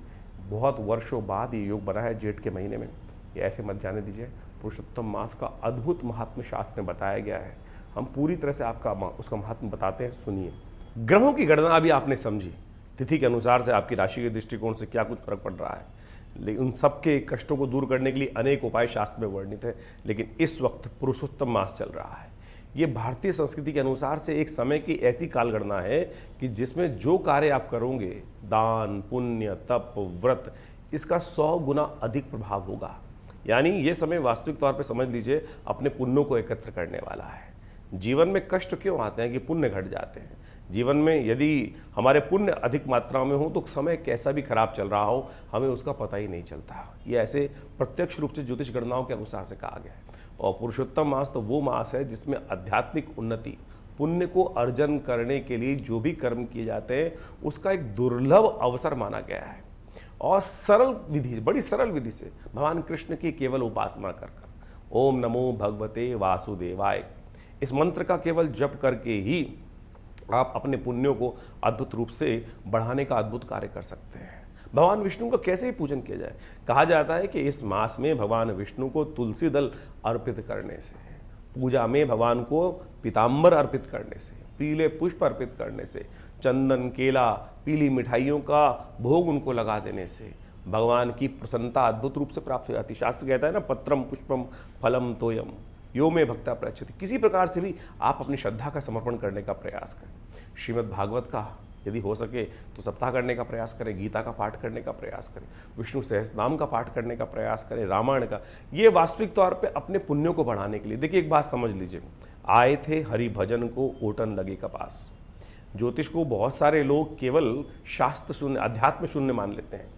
[SPEAKER 1] बहुत वर्षों बाद ये योग बना है जेठ के महीने में, ये ऐसे मत जाने दीजिए। पुरुषोत्तम मास का अद्भुत महात्म्य शास्त्र में बताया गया है, हम पूरी तरह से आपका उसका महात्म्य बताते हैं, सुनिए। ग्रहों की गणना अभी आपने समझी, तिथि के अनुसार से आपकी राशि के दृष्टिकोण से क्या कुछ फर्क पड़ रहा है, लेकिन उन सबके कष्टों को दूर करने के लिए अनेक उपाय शास्त्र में वर्णित है। लेकिन इस वक्त पुरुषोत्तम मास चल रहा है, ये भारतीय संस्कृति के अनुसार से एक समय की ऐसी कालगणना है कि जिसमें जो कार्य आप करोगे, दान, पुण्य, तप, व्रत, इसका 100 गुना अधिक प्रभाव होगा। यानी ये समय वास्तविक तौर पे समझ लीजिए अपने पुण्यों को एकत्र करने वाला है। जीवन में कष्ट क्यों आते हैं कि पुण्य घट जाते हैं। जीवन में यदि हमारे पुण्य अधिक मात्रा में हो तो समय कैसा भी खराब चल रहा हो, हमें उसका पता ही नहीं चलता। ये ऐसे प्रत्यक्ष रूप से ज्योतिष गणनाओं के अनुसार से कहा गया है। और पुरुषोत्तम मास तो वो मास है जिसमें आध्यात्मिक उन्नति, पुण्य को अर्जन करने के लिए जो भी कर्म किए जाते हैं उसका एक दुर्लभ अवसर माना गया है। और सरल विधि, बड़ी सरल विधि से भगवान कृष्ण की केवल उपासना कर ओम नमो भगवते वासुदेवाय, इस मंत्र का केवल जप करके ही आप अपने पुण्यों को अद्भुत रूप से बढ़ाने का अद्भुत कार्य कर सकते हैं। भगवान विष्णु का कैसे ही पूजन किया जाए, कहा जाता है कि इस मास में भगवान विष्णु को तुलसी दल अर्पित करने से, पूजा में भगवान को पीताम्बर अर्पित करने से, पीले पुष्प अर्पित करने से, चंदन, केला, पीली मिठाइयों का भोग उनको लगा देने से भगवान की प्रसन्नता अद्भुत रूप से प्राप्त हो जाती है। शास्त्र कहता है ना, पत्रम पुष्पम फलम तोयम यो में भक्ता प्रयच्छति। किसी प्रकार से भी आप अपनी श्रद्धा का समर्पण करने का प्रयास करें। श्रीमद् भागवत का यदि हो सके तो सप्ताह करने का प्रयास करें, गीता का पाठ करने का प्रयास करें, विष्णु सहस्त्रनाम का पाठ करने का प्रयास करें, रामायण का। ये वास्तविक तौर पे अपने पुण्यों को बढ़ाने के लिए। देखिए एक बात समझ लीजिए, आए थे हरि भजन को ओटन लगे कपास। ज्योतिष को बहुत सारे लोग केवल शास्त्र शून्य, अध्यात्म शून्य मान लेते हैं।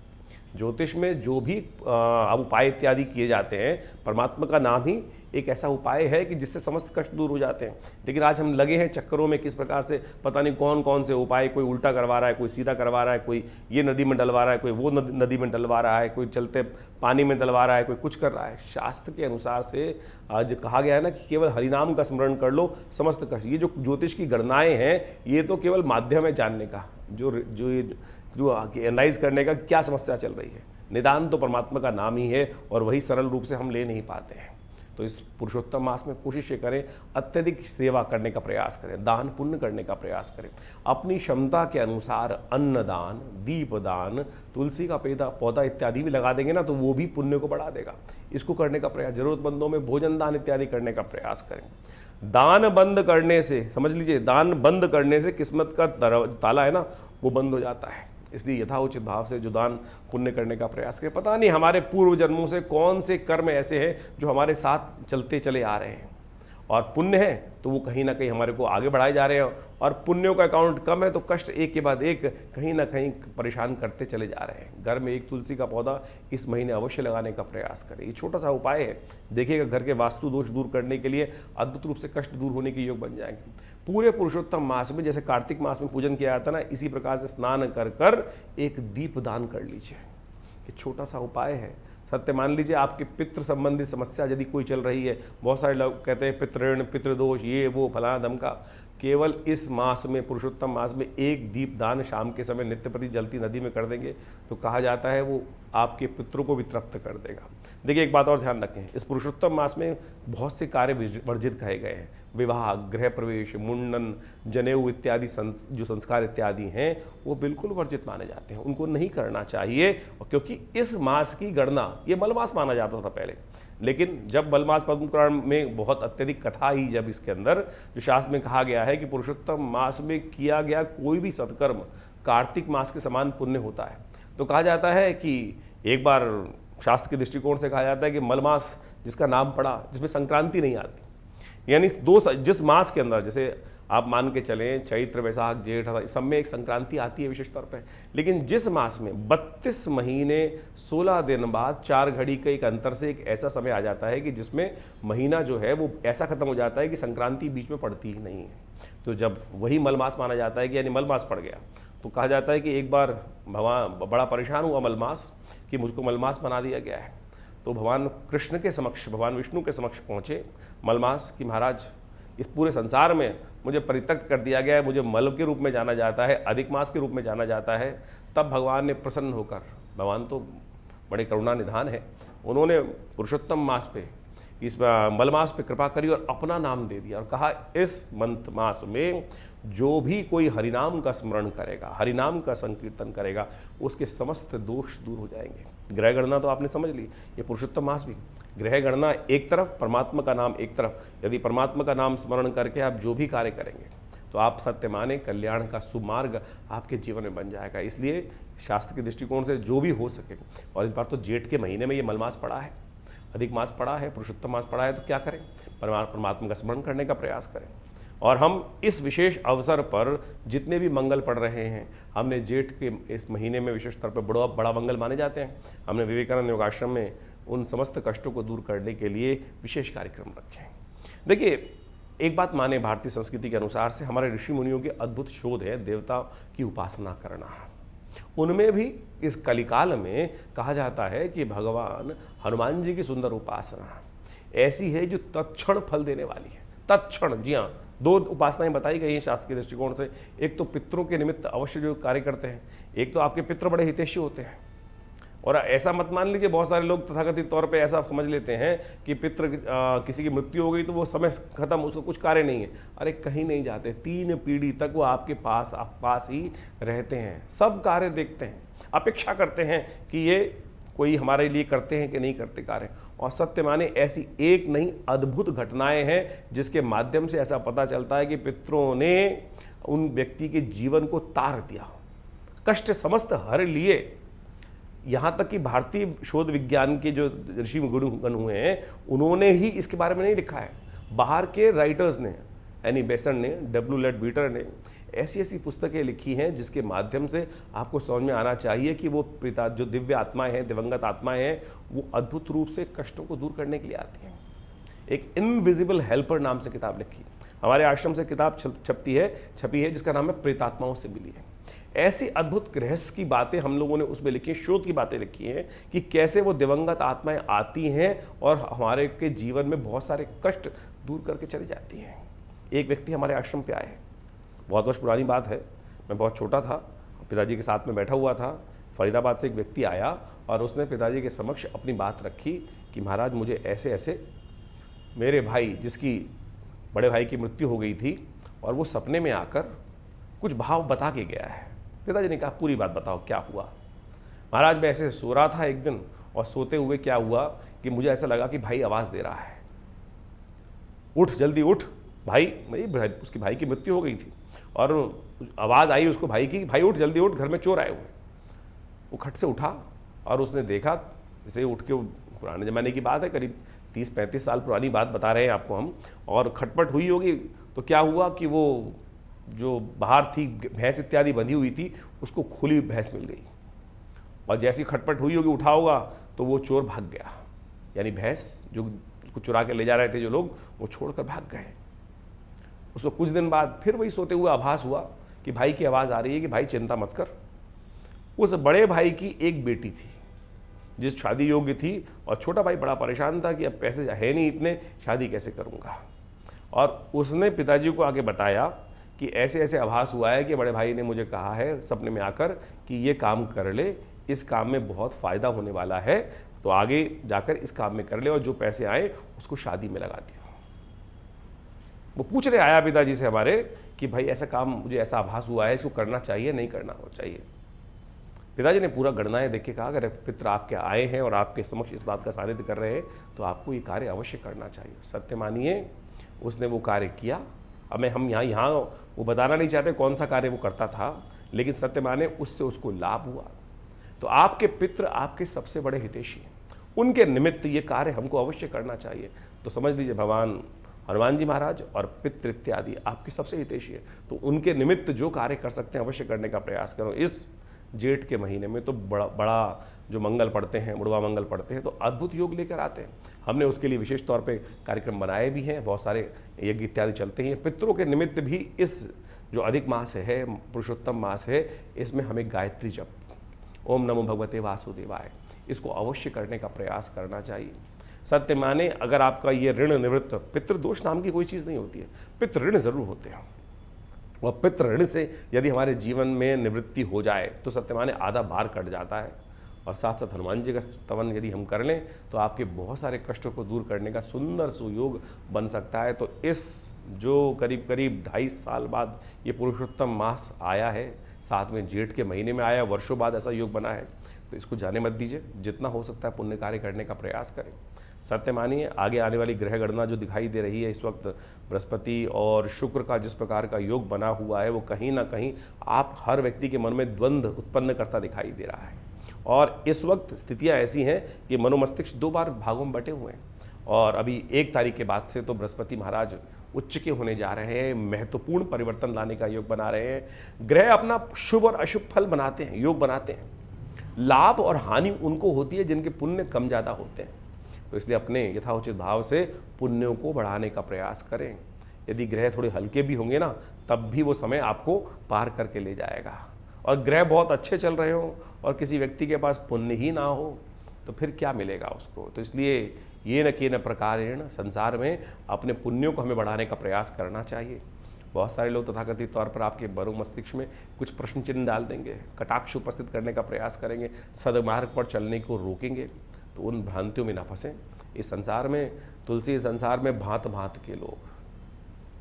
[SPEAKER 1] ज्योतिष में जो भी उपाय इत्यादि किए जाते हैं, परमात्मा का नाम ही एक ऐसा उपाय है कि जिससे समस्त कष्ट दूर हो जाते हैं। लेकिन आज हम लगे हैं चक्करों में, किस प्रकार से पता नहीं कौन कौन से उपाय, कोई उल्टा करवा रहा है, कोई सीधा करवा रहा है, कोई ये नदी में डलवा रहा है, कोई वो नदी में डलवा रहा है, कोई चलते पानी में डलवा रहा है, कोई कुछ कर रहा है। शास्त्र के अनुसार से आज कहा गया है ना कि केवल हरिनाम का स्मरण कर लो, समस्त कष्ट। ये जो ज्योतिष की गणनाएँ हैं ये तो केवल माध्यम है जानने का, जो एनालाइज करने का क्या समस्या चल रही है। निदान तो परमात्मा का नाम ही है और वही सरल रूप से हम ले नहीं पाते हैं। तो इस पुरुषोत्तम मास में कोशिश ये करें, अत्यधिक सेवा करने का प्रयास करें, दान पुण्य करने का प्रयास करें, अपनी क्षमता के अनुसार अन्नदान, दीपदान, तुलसी का पौधा इत्यादि भी लगा देंगे ना तो वो भी पुण्य को बढ़ा देगा। इसको करने का प्रयास, जरूरतमंदों में भोजन दान इत्यादि करने का प्रयास करें। दान बंद करने से, समझ लीजिए, दान बंद करने से किस्मत का ताला है ना वो बंद हो जाता है। इसलिए यथाउचित भाव से जो दान पुण्य करने का प्रयास करें। पता नहीं हमारे पूर्व जन्मों से कौन से कर्म ऐसे हैं जो हमारे साथ चलते चले आ रहे हैं, और पुण्य है तो वो कहीं ना कहीं हमारे को आगे बढ़ाए जा रहे हैं, और पुण्यों का अकाउंट कम है तो कष्ट एक के बाद एक कहीं ना कहीं परेशान करते चले जा रहे हैं। घर में एक तुलसी का पौधा इस महीने अवश्य लगाने का प्रयास करें। ये छोटा सा उपाय है, देखिएगा घर के वास्तु दोष दूर करने के लिए अद्भुत रूप से कष्ट दूर होने के योग बन जाएंगे। पूरे पुरुषोत्तम मास में, जैसे कार्तिक मास में पूजन किया जाता है ना, इसी प्रकार से स्नान कर कर एक दीप दान कर लीजिए। ये छोटा सा उपाय है। सत्य मान लीजिए आपकी पितृ संबंधी समस्या यदि कोई चल रही है, बहुत सारे लोग कहते हैं पितृण, पितृदोष, ये वो फलाना धमका, केवल इस मास में, पुरुषोत्तम मास में एक दीप दान शाम के समय नित्य प्रति जलती नदी में कर देंगे तो कहा जाता है वो आपके पितरों को भी तृप्त कर देगा। देखिए एक बात और ध्यान रखें, इस पुरुषोत्तम मास में बहुत से कार्य वर्जित कहे गए हैं। विवाह, गृह प्रवेश, मुंडन, जनेऊ इत्यादि जो संस्कार इत्यादि हैं वो बिल्कुल वर्जित माने जाते हैं, उनको नहीं करना चाहिए। क्योंकि इस मास की गणना, ये मलमास माना जाता था पहले, लेकिन जब मलमास पद्म पुराण में बहुत अत्यधिक कथा ही, जब इसके अंदर जो शास्त्र में कहा गया है कि पुरुषोत्तम मास में किया गया कोई भी सत्कर्म कार्तिक मास के समान पुण्य होता है, तो कहा जाता है कि एक बार शास्त्र के दृष्टिकोण से कहा जाता है कि मलमास जिसका नाम पड़ा, जिसमें संक्रांति नहीं आती, यानी जिस मास के अंदर, जैसे आप मान के चलें चैत्र, वैशाख, जेठ, सब में एक संक्रांति आती है विशेष तौर पे, लेकिन जिस मास में 32 महीने 16 दिन बाद 4 घड़ी के एक अंतर से एक ऐसा समय आ जाता है कि जिसमें महीना जो है वो ऐसा खत्म हो जाता है कि संक्रांति बीच में पड़ती ही नहीं है, तो जब वही मलमास माना जाता है कि यानी मलमास पड़ गया, तो कहा जाता है कि एक बार भगवान बड़ा परेशान हुआ मलमास कि मुझको मलमास बना दिया गया है, तो भगवान कृष्ण के समक्ष, भगवान विष्णु के समक्ष पहुँचे मलमास कि महाराज इस पूरे संसार में मुझे परित्यक्त कर दिया गया है, मुझे मल के रूप में जाना जाता है, अधिक मास के रूप में जाना जाता है। तब भगवान ने प्रसन्न होकर, भगवान तो बड़े करुणा निधान है, उन्होंने पुरुषोत्तम मास पे, इस मलमास पे कृपा करी और अपना नाम दे दिया और कहा इस मंथ मास में जो भी कोई हरिनाम का स्मरण करेगा, हरिनाम का संकीर्तन करेगा, उसके समस्त दोष दूर हो जाएंगे। ग्रह गणना तो आपने समझ ली, ये पुरुषोत्तम मास भी ग्रह गणना एक तरफ, परमात्मा का नाम एक तरफ। यदि परमात्मा का नाम स्मरण करके आप जो भी कार्य करेंगे तो आप सत्य माने कल्याण का सुमार्ग आपके जीवन में बन जाएगा। इसलिए शास्त्र के दृष्टिकोण से जो भी हो सके, और इस बार तो जेठ के महीने में ये मलमास पड़ा है, अधिक मास पड़ा है, पुरुषोत्तम मास पड़ा है, तो क्या करें, परमात्मा का स्मरण करने का प्रयास करें। और हम इस विशेष अवसर पर जितने भी मंगल पढ़ रहे हैं, हमने जेठ के इस महीने में विशेष तौर पर बड़ा मंगल माने जाते हैं, हमने विवेकानंद योगाश्रम में उन समस्त कष्टों को दूर करने के लिए विशेष कार्यक्रम रखे हैं। देखिए एक बात माने, भारतीय संस्कृति के अनुसार से हमारे ऋषि मुनियों के अद्भुत शोध है देवता की उपासना करना। उनमें भी इस कलिकाल में कहा जाता है कि भगवान हनुमान जी की सुंदर उपासना ऐसी है जो तत्क्षण फल देने वाली है। तत्क्षण, जी हाँ, 2 उपासनाएं बताई गई हैं शास्त्र के दृष्टिकोण से। एक तो पितरों के निमित्त अवश्य जो कार्य करते हैं, एक तो आपके पितृ बड़े हितैषी होते हैं। और ऐसा मत मान लीजिए, बहुत सारे लोग तथाकथित तौर पे ऐसा समझ लेते हैं कि पितृ किसी की मृत्यु हो गई तो वो समय खत्म, उसको कुछ कार्य नहीं है। अरे कहीं नहीं जाते, 3 पीढ़ी तक वो आपके पास ही रहते हैं, सब कार्य देखते हैं, अपेक्षा करते हैं कि ये कोई हमारे लिए करते हैं कि नहीं करते कार्य। और सत्य माने ऐसी एक नहीं अद्भुत घटनाएं हैं जिसके माध्यम से ऐसा पता चलता है कि पितरों ने उन व्यक्ति के जीवन को तार दिया, कष्ट समस्त हर लिए। यहाँ तक कि भारतीय शोध विज्ञान के जो ऋषि गण हुए हैं उन्होंने ही इसके बारे में नहीं लिखा है, बाहर के राइटर्स ने, एनी बेसन ने, डब्ल्यू लेड बीटर ने ऐसी ऐसी पुस्तकें लिखी हैं जिसके माध्यम से आपको समझ में आना चाहिए कि वो पिता जो दिव्य आत्माएं हैं, दिवंगत आत्माएं हैं, वो अद्भुत रूप से कष्टों को दूर करने के लिए आती हैं। एक इनविजिबल हेल्पर नाम से किताब लिखी, हमारे आश्रम से किताब छपी है जिसका नाम है प्रेतात्माओं से मिली है। ऐसी अद्भुत रहस्य की बातें हम लोगों ने उसमें लिखी हैं, शोध की बातें लिखी हैं कि कैसे वो दिवंगत आत्माएं आती हैं और हमारे के जीवन में बहुत सारे कष्ट दूर करके चली जाती हैं। एक व्यक्ति हमारे आश्रम पे आए, बहुत वर्ष पुरानी बात है, मैं बहुत छोटा था, पिताजी के साथ में बैठा हुआ था। फरीदाबाद से एक व्यक्ति आया और उसने पिताजी के समक्ष अपनी बात रखी कि महाराज मुझे ऐसे ऐसे मेरे भाई, जिसकी बड़े भाई की मृत्यु हो गई थी, और वो सपने में आकर कुछ भाव बता के गया है। पिताजी ने कहा पूरी बात बताओ क्या हुआ। महाराज मैं ऐसे सो रहा था एक दिन, और सोते हुए क्या हुआ कि मुझे ऐसा लगा कि भाई आवाज़ दे रहा है, उठ जल्दी उठ भाई। उसके भाई की मृत्यु हो गई थी और आवाज़ आई उसको भाई की, भाई उठ जल्दी उठ, घर में चोर आए हुए। वो खट से उठा और उसने देखा, जैसे उठ के, पुराने ज़माने की बात है, करीब 30-35 साल पुरानी बात बता रहे हैं आपको हम, और खटपट हुई होगी। तो क्या हुआ कि वो जो बाहर थी भैंस इत्यादि बंधी हुई थी, उसको खुली भैंस मिल गई, और जैसी खटपट हुई होगी, उठा होगा, तो वो चोर भाग गया। यानी भैंस जो उसको चुरा के ले जा रहे थे जो लोग, वो छोड़कर भाग गए। उसको कुछ दिन बाद फिर वही सोते हुए आभास हुआ कि भाई की आवाज़ आ रही है कि भाई चिंता मत कर। उस बड़े भाई की एक बेटी थी जिस शादी योग्य थी, और छोटा भाई बड़ा परेशान था कि अब पैसे है नहीं इतने, शादी कैसे करूँगा। और उसने पिताजी को आके बताया कि ऐसे ऐसे आभास हुआ है कि बड़े भाई ने मुझे कहा है सपने में आकर कि ये काम कर ले, इस काम में बहुत फ़ायदा होने वाला है, तो आगे जाकर इस काम में कर ले, और जो पैसे आए उसको शादी में लगा दिया। वो पूछने आया पिताजी से हमारे कि भाई ऐसा काम, मुझे ऐसा आभास हुआ है, इसको करना चाहिए नहीं करना हो चाहिए। पिताजी ने पूरा गणनाएं देख के कहा अगर पितर आपके आए हैं और आपके समक्ष इस बात का सानिध्य कर रहे हैं तो आपको ये कार्य अवश्य करना चाहिए। सत्य मानिए उसने वो कार्य किया। अब हम यहाँ वो बताना नहीं चाहते कौन सा कार्य वो करता था, लेकिन सत्य माने उससे उसको लाभ हुआ। तो आपके पितृ आपके सबसे बड़े हितैषी हैं, उनके निमित्त ये कार्य हमको अवश्य करना चाहिए। तो समझ लीजिए भगवान हनुमान जी महाराज और पितृ इत्यादि आपके सबसे हितैषी है, तो उनके निमित्त जो कार्य कर सकते हैं अवश्य करने का प्रयास करो। इस जेठ के महीने में तो बड़ा जो मंगल पढ़ते हैं, मुड़वा मंगल पढ़ते हैं, तो अद्भुत योग लेकर आते हैं। हमने उसके लिए विशेष तौर पे कार्यक्रम बनाए भी हैं, बहुत सारे यज्ञ इत्यादि चलते हैं। पितरों के निमित्त भी इस जो अधिक मास है, पुरुषोत्तम मास है, इसमें हमें गायत्री जप, ओम नमो भगवते वासुदेवाय, इसको अवश्य करने का प्रयास करना चाहिए। सत्य माने अगर आपका ये ऋण निवृत्त, पितृदोष नाम की कोई चीज़ नहीं होती है, पितृ ऋण जरूर होते हैं, और पितृ ऋण से यदि हमारे जीवन में निवृत्ति हो जाए तो सत्य माने आधा भार कट जाता है। और साथ साथ हनुमान जी का स्तवन यदि हम कर लें तो आपके बहुत सारे कष्टों को दूर करने का सुंदर सुयोग बन सकता है। तो इस जो करीब करीब 2.5 साल बाद ये पुरुषोत्तम मास आया है, साथ में जेठ के महीने में आया, वर्षों बाद ऐसा योग बना है, तो इसको जाने मत दीजिए। जितना हो सकता है पुण्य कार्य करने का प्रयास करें। सत्य मानिए आगे आने वाली ग्रह गणना जो दिखाई दे रही है इस वक्त, बृहस्पति और शुक्र का जिस प्रकार का योग बना हुआ है, वो कहीं ना कहीं आप हर व्यक्ति के मन में द्वंद्व उत्पन्न करता दिखाई दे रहा है। और इस वक्त स्थितियां ऐसी हैं कि मनोमस्तिष्क 2 बार भागों में बटे हुए हैं, और अभी 1 तारीख के बाद से तो बृहस्पति महाराज उच्च के होने जा रहे हैं, महत्वपूर्ण परिवर्तन लाने का योग बना रहे हैं। ग्रह अपना शुभ और अशुभ फल बनाते हैं, योग बनाते हैं। लाभ और हानि उनको होती है जिनके पुण्य कम ज़्यादा होते हैं। तो इसलिए अपने यथाउचित भाव से पुण्यों को बढ़ाने का प्रयास करें। यदि ग्रह थोड़े हल्के भी होंगे ना, तब भी वो समय आपको पार करके ले जाएगा। और ग्रह बहुत अच्छे चल रहे हो और किसी व्यक्ति के पास पुण्य ही ना हो तो फिर क्या मिलेगा उसको। तो इसलिए ये न कि न प्रकारेण संसार में अपने पुण्यों को हमें बढ़ाने का प्रयास करना चाहिए। बहुत सारे लोग तथाकथित तौर पर आपके बड़ों मस्तिष्क में कुछ प्रश्न चिन्ह डाल देंगे, कटाक्ष उपस्थित करने का प्रयास करेंगे, सदमार्ग पर चलने को रोकेंगे, तो उन भ्रांतियों में ना फंसें। इस संसार में, तुलसी संसार में भांत भांत के लोग,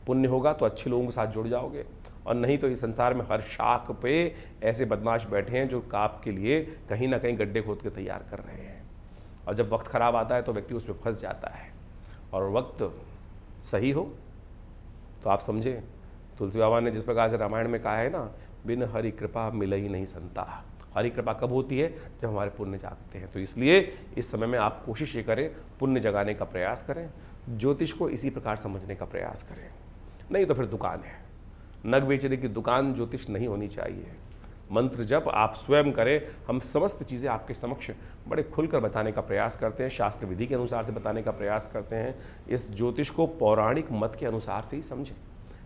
[SPEAKER 1] पुण्य होगा तो अच्छे लोगों के साथ जुड़ जाओगे, और नहीं तो इस संसार में हर शाख पे ऐसे बदमाश बैठे हैं जो आपके लिए कहीं ना कहीं गड्ढे खोद के तैयार कर रहे हैं। और जब वक्त खराब आता है तो व्यक्ति उसमें फंस जाता है। और वक्त सही हो तो आप समझें, तुलसी बाबा ने जिस प्रकार से रामायण में कहा है ना, बिन हरि कृपा मिल ही नहीं संता। हरि कृपा कब होती है? जब हमारे पुण्य जागते हैं। तो इसलिए इस समय में आप कोशिश ये करें, पुण्य जगाने का प्रयास करें, ज्योतिष को इसी प्रकार समझने का प्रयास करें। नहीं तो फिर दुकान है, नग बेचने की दुकान ज्योतिष नहीं होनी चाहिए। मंत्र जप आप स्वयं करें। हम समस्त चीज़ें आपके समक्ष बड़े खुलकर बताने का प्रयास करते हैं, शास्त्र विधि के अनुसार से बताने का प्रयास करते हैं। इस ज्योतिष को पौराणिक मत के अनुसार से ही समझें।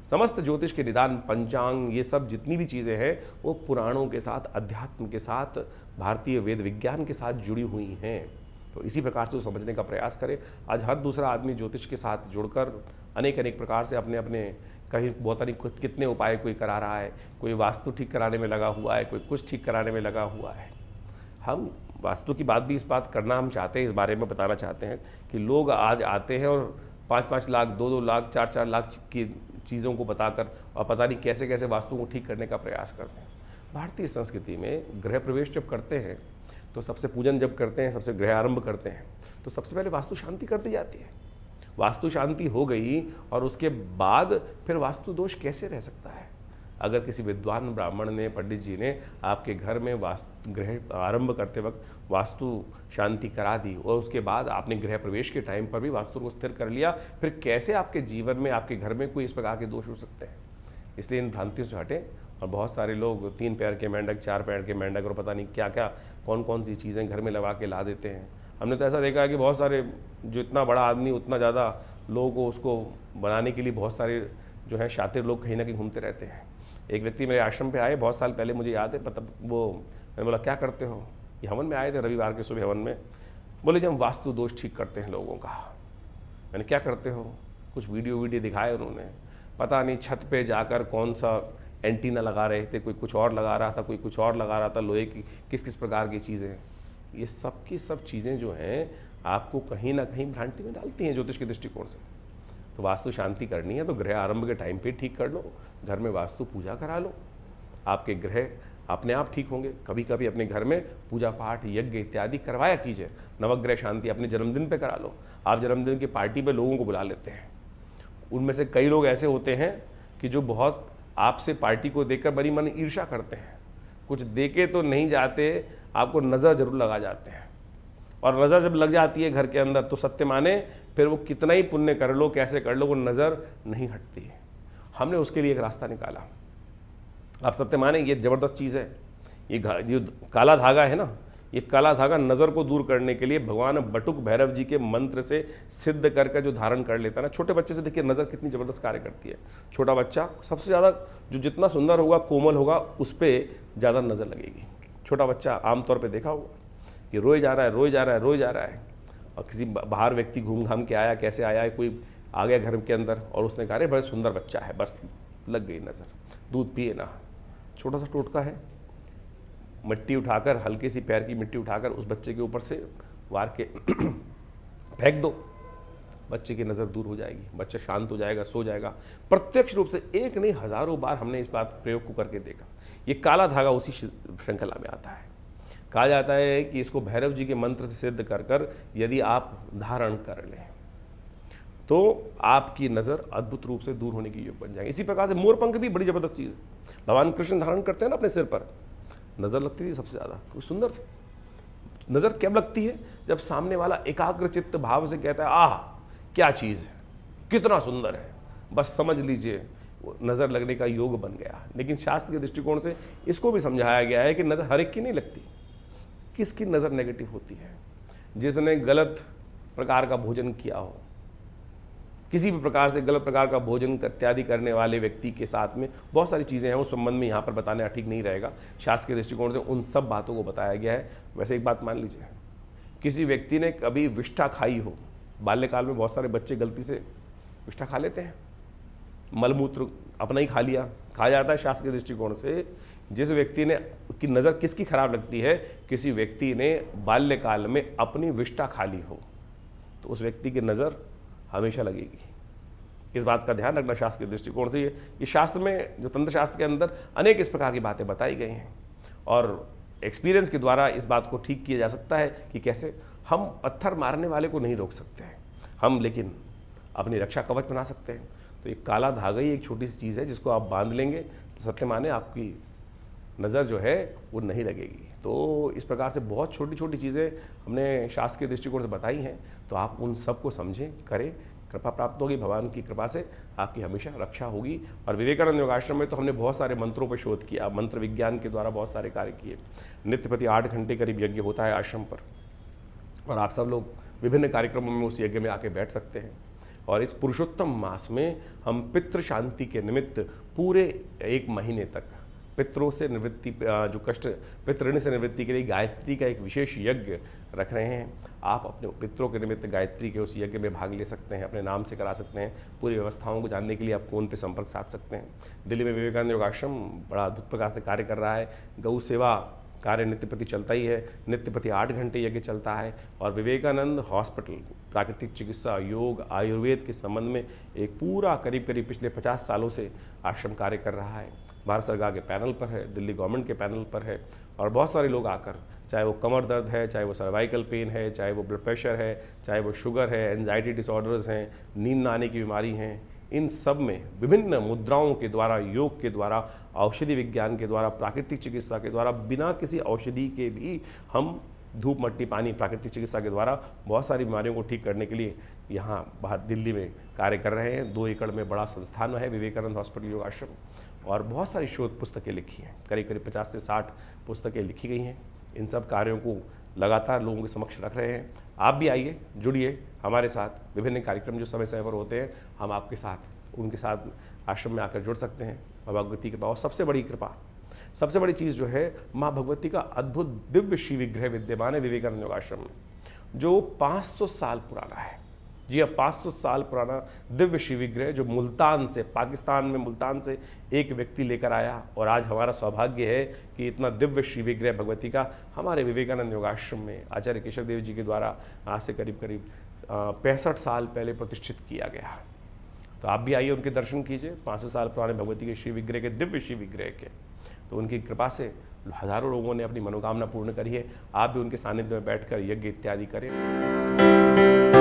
[SPEAKER 1] समस्त ज्योतिष के निदान, पंचांग, ये सब जितनी भी चीज़ें हैं वो पुराणों के साथ, अध्यात्म के साथ, भारतीय वेद विज्ञान के साथ जुड़ी हुई हैं। तो इसी प्रकार से वो समझने का प्रयास करें। आज हर दूसरा आदमी ज्योतिष के साथ जुड़कर अनेक अनेक प्रकार से अपने अपने कहीं बहुत सारी कितने उपाय कोई करा रहा है। कोई वास्तु ठीक कराने में लगा हुआ है, कोई कुछ ठीक कराने में लगा हुआ है। हम वास्तु की बात भी इस बात करना हम चाहते हैं, इस बारे में बताना चाहते हैं कि लोग आज आते हैं और 5-5 लाख, 2-2 लाख, 4-4 लाख की चीज़ों को बताकर और पता नहीं कैसे कैसे वास्तु को ठीक करने का प्रयास करते हैं। भारतीय संस्कृति में गृह प्रवेश जब करते हैं तो सबसे पूजन जब करते हैं, सबसे गृह आरंभ करते हैं तो सबसे पहले वास्तु शांति कर दी जाती है। वास्तु शांति हो गई और उसके बाद फिर वास्तु दोष कैसे रह सकता है? अगर किसी विद्वान ब्राह्मण ने, पंडित जी ने आपके घर में वास्तु गृह आरंभ करते वक्त वास्तु शांति करा दी और उसके बाद आपने गृह प्रवेश के टाइम पर भी वास्तु को स्थिर कर लिया, फिर कैसे आपके जीवन में, आपके घर में कोई इस प्रकार के दोष हो सकते हैं? इसलिए इन भ्रांतियों से हटें। और बहुत सारे लोग 3 पैर के मेंढक, 4 पैर के मेंढक और पता नहीं क्या क्या कौन कौन सी चीज़ें घर में लगा के ला देते हैं। हमने तो ऐसा देखा है कि बहुत सारे, जो इतना बड़ा आदमी उतना ज़्यादा लोगों को उसको बनाने के लिए बहुत सारे जो है शातिर लोग कहीं ना कहीं घूमते रहते हैं। एक व्यक्ति मेरे आश्रम पे आए बहुत साल पहले, मुझे याद है, मतलब वो, मैंने बोला क्या करते हो? ये हवन में आए थे, रविवार के सुबह हवन में। बोले जब वास्तु दोष ठीक करते हैं लोगों का। मैंने क्या करते हो? कुछ वीडियो दिखाए उन्होंने, पता नहीं छत पे जाकर कौन सा एंटीना लगा रहे थे, कोई कुछ और लगा रहा था, कोई कुछ और लगा रहा था, लोहे की किस किस प्रकार की चीज़ें। ये सब की सब चीज़ें जो हैं आपको कहीं ना कहीं भ्रांति में डालती हैं ज्योतिष के दृष्टिकोण से। तो वास्तु शांति करनी है तो गृह आरंभ के टाइम पे ठीक कर लो, घर में वास्तु पूजा करा लो, आपके ग्रह अपने आप ठीक होंगे। कभी कभी अपने घर में पूजा पाठ, यज्ञ इत्यादि करवाया कीजिए। नवग्रह शांति अपने जन्मदिन पे करा लो। आप जन्मदिन की पार्टी पे लोगों को बुला लेते हैं, उनमें से कई लोग ऐसे होते हैं कि जो बहुत आपसे पार्टी को देखकर बड़ी मन ईर्ष्या करते हैं, कुछ देके तो नहीं जाते, आपको नज़र जरूर लगा जाते हैं। और नज़र जब लग जाती है घर के अंदर तो सत्य माने फिर वो कितना ही पुण्य कर लो, कैसे कर लो, वो नज़र नहीं हटती है। हमने उसके लिए एक रास्ता निकाला। आप सत्य माने ये ज़बरदस्त चीज़ है। ये जो काला धागा है ना, ये काला धागा नज़र को दूर करने के लिए भगवान बटुक भैरव जी के मंत्र से सिद्ध करके जो धारण कर लेता है ना, छोटे बच्चे से देखिए नज़र कितनी ज़बरदस्त कार्य करती है। छोटा बच्चा सबसे ज़्यादा जो जितना सुंदर होगा, कोमल होगा, उस पर ज़्यादा नज़र लगेगी। छोटा बच्चा आमतौर पर देखा होगा कि रोए जा रहा है, रोए जा रहा है, रोए जा रहा है, और किसी बाहर व्यक्ति घूम घाम के आया, कैसे आया है, कोई आ गया घर के अंदर और उसने कहा अरे बड़ा सुंदर बच्चा है, बस लग गई नज़र, दूध पिए ना। छोटा सा टोटका है, मिट्टी उठाकर, हल्की सी पैर की मिट्टी उठाकर उस बच्चे के ऊपर से वार के फेंक दो, बच्चे की नज़र दूर हो जाएगी, बच्चा शांत हो जाएगा, सो जाएगा। प्रत्यक्ष रूप से एक नहीं हज़ारों बार हमने इस बात प्रयोग को करके देखा। ये काला धागा उसी श्रृंखला में आता है। कहा जाता है कि इसको भैरव जी के मंत्र से सिद्ध कर कर यदि आप धारण कर लें तो आपकी नज़र अद्भुत रूप से दूर होने की योग बन जाएगी। इसी प्रकार से मोरपंख भी बड़ी ज़बरदस्त चीज़ है। भगवान कृष्ण धारण करते हैं ना अपने सिर पर, नज़र लगती थी सबसे ज़्यादा, कुछ सुंदर थी। नज़र कब लगती है? जब सामने वाला एकाग्र चित्त भाव से कहता है आह क्या चीज़ है, कितना सुंदर है, बस समझ लीजिए नज़र लगने का योग बन गया। लेकिन शास्त्र के दृष्टिकोण से इसको भी समझाया गया है कि नज़र हर एक की नहीं लगती। किसकी नज़र नेगेटिव होती है? जिसने गलत प्रकार का भोजन किया हो, किसी भी प्रकार से गलत प्रकार का भोजन इत्यादि करने वाले व्यक्ति के साथ में बहुत सारी चीज़ें हैं, उस संबंध में यहाँ पर बताना ठीक नहीं रहेगा। शास्त्र के दृष्टिकोण से उन सब बातों को बताया गया है। वैसे एक बात मान लीजिए, किसी व्यक्ति ने कभी विष्ठा खाई हो, बाल्यकाल में बहुत सारे बच्चे गलती से विष्ठा खा लेते हैं, मलमूत्र अपना ही खा लिया, कहा जाता है शास्त्र के दृष्टिकोण से जिस व्यक्ति ने की नज़र किसकी खराब लगती है, किसी व्यक्ति ने बाल्यकाल में अपनी विष्ठा खा ली हो तो उस व्यक्ति की नज़र हमेशा लगेगी। इस बात का ध्यान रखना शास्त्र के दृष्टिकोण से। ये शास्त्र में, जो तंत्र शास्त्र के अंदर अनेक इस प्रकार की बातें बताई गई हैं और एक्सपीरियंस के द्वारा इस बात को ठीक किया जा सकता है कि कैसे हम पत्थर मारने वाले को नहीं रोक सकते हैं हम, लेकिन अपनी रक्षा कवच बना सकते हैं। तो एक काला धागा ही एक छोटी सी चीज़ है जिसको आप बांध लेंगे तो सत्य माने आपकी नज़र जो है वो नहीं लगेगी। तो इस प्रकार से बहुत छोटी छोटी चीज़ें हमने शास्त्र के दृष्टिकोण से बताई हैं, तो आप उन सब को समझें, करें, कृपा प्राप्त होगी। भगवान की कृपा से आपकी हमेशा रक्षा होगी। और विवेकानंद योगाश्रम में तो हमने बहुत सारे मंत्रों पर शोध किया, मंत्र विज्ञान के द्वारा बहुत सारे कार्य किए। नित्य प्रति 8 घंटे करीब यज्ञ होता है आश्रम पर, और आप सब लोग विभिन्न कार्यक्रमों में उस यज्ञ में आके बैठ सकते हैं। और इस पुरुषोत्तम मास में हम पितृ शांति के निमित्त पूरे 1 महीने तक पितरों से निवृत्ति, जो कष्ट पितृण से निवृत्ति के लिए गायत्री का एक विशेष यज्ञ रख रहे हैं। आप अपने पितरों के निमित्त गायत्री के उस यज्ञ में भाग ले सकते हैं, अपने नाम से करा सकते हैं। पूरी व्यवस्थाओं को जानने के लिए आप फ़ोन पे संपर्क साध सकते हैं। दिल्ली में विवेकानंद योगाश्रम बड़ा अद्भुत प्रकार से कार्य कर रहा है। गौ सेवा कार्य नित्य प्रति चलता ही है। नित्य प्रति 8 घंटे यज्ञ चलता है और विवेकानंद हॉस्पिटल प्राकृतिक चिकित्सा, योग, आयुर्वेद के संबंध में एक पूरा करीब पिछले 50 सालों से आश्रम कार्य कर रहा है। भारत सरकार के पैनल पर है, दिल्ली गवर्नमेंट के पैनल पर है और बहुत सारे लोग आकर, चाहे वो कमर दर्द है, चाहे वो सर्वाइकल पेन है, चाहे वो ब्लड प्रेशर है, चाहे वो शुगर है, एंजाइटी डिसऑर्डर्स हैं, नींद न आने की बीमारी हैं, इन सब में विभिन्न मुद्राओं के द्वारा, योग के द्वारा, औषधि विज्ञान के द्वारा, प्राकृतिक चिकित्सा के द्वारा, बिना किसी औषधि के भी हम धूप मट्टी पानी प्राकृतिक चिकित्सा के द्वारा बहुत सारी बीमारियों को ठीक करने के लिए यहाँ बाहर दिल्ली में कार्य कर रहे हैं। 2 एकड़ में बड़ा संस्थान है विवेकानंद हॉस्पिटल योग आश्रम और बहुत सारी शोध पुस्तकें लिखी हैं, करीब 50 से 60 पुस्तकें लिखी गई हैं। इन सब कार्यों को लगातार लोगों के समक्ष रख रहे हैं। आप भी आइए, जुड़िए हमारे साथ। विभिन्न कार्यक्रम जो समय समय पर होते हैं, हम आपके साथ उनके साथ आश्रम में आकर जुड़ सकते हैं। माँ भगवती की कृपा और सबसे बड़ी कृपा, सबसे बड़ी चीज़ जो है, माँ भगवती का अद्भुत दिव्य शिव विग्रह विद्यमान है विवेकानंद योग आश्रम में, जो 500 साल पुराना है। जी हाँ, 500 साल पुराना दिव्य शिव विग्रह जो मुल्तान से, पाकिस्तान में मुल्तान से एक व्यक्ति लेकर आया। और आज हमारा सौभाग्य है कि इतना दिव्य शिव विग्रह भगवती का हमारे विवेकानंद योग आश्रम में आचार्य केशव देव जी के द्वारा आज से करीब 65 साल पहले प्रतिष्ठित किया गया। तो आप भी आइए, उनके दर्शन कीजिए। 500 साल पुराने भगवती के शिव विग्रह के, दिव्य शिव विग्रह के, तो उनकी कृपा से हजारों लोगों ने अपनी मनोकामना पूर्ण करी है। आप भी उनके सानिध्य में बैठकर यज्ञ इत्यादि करें।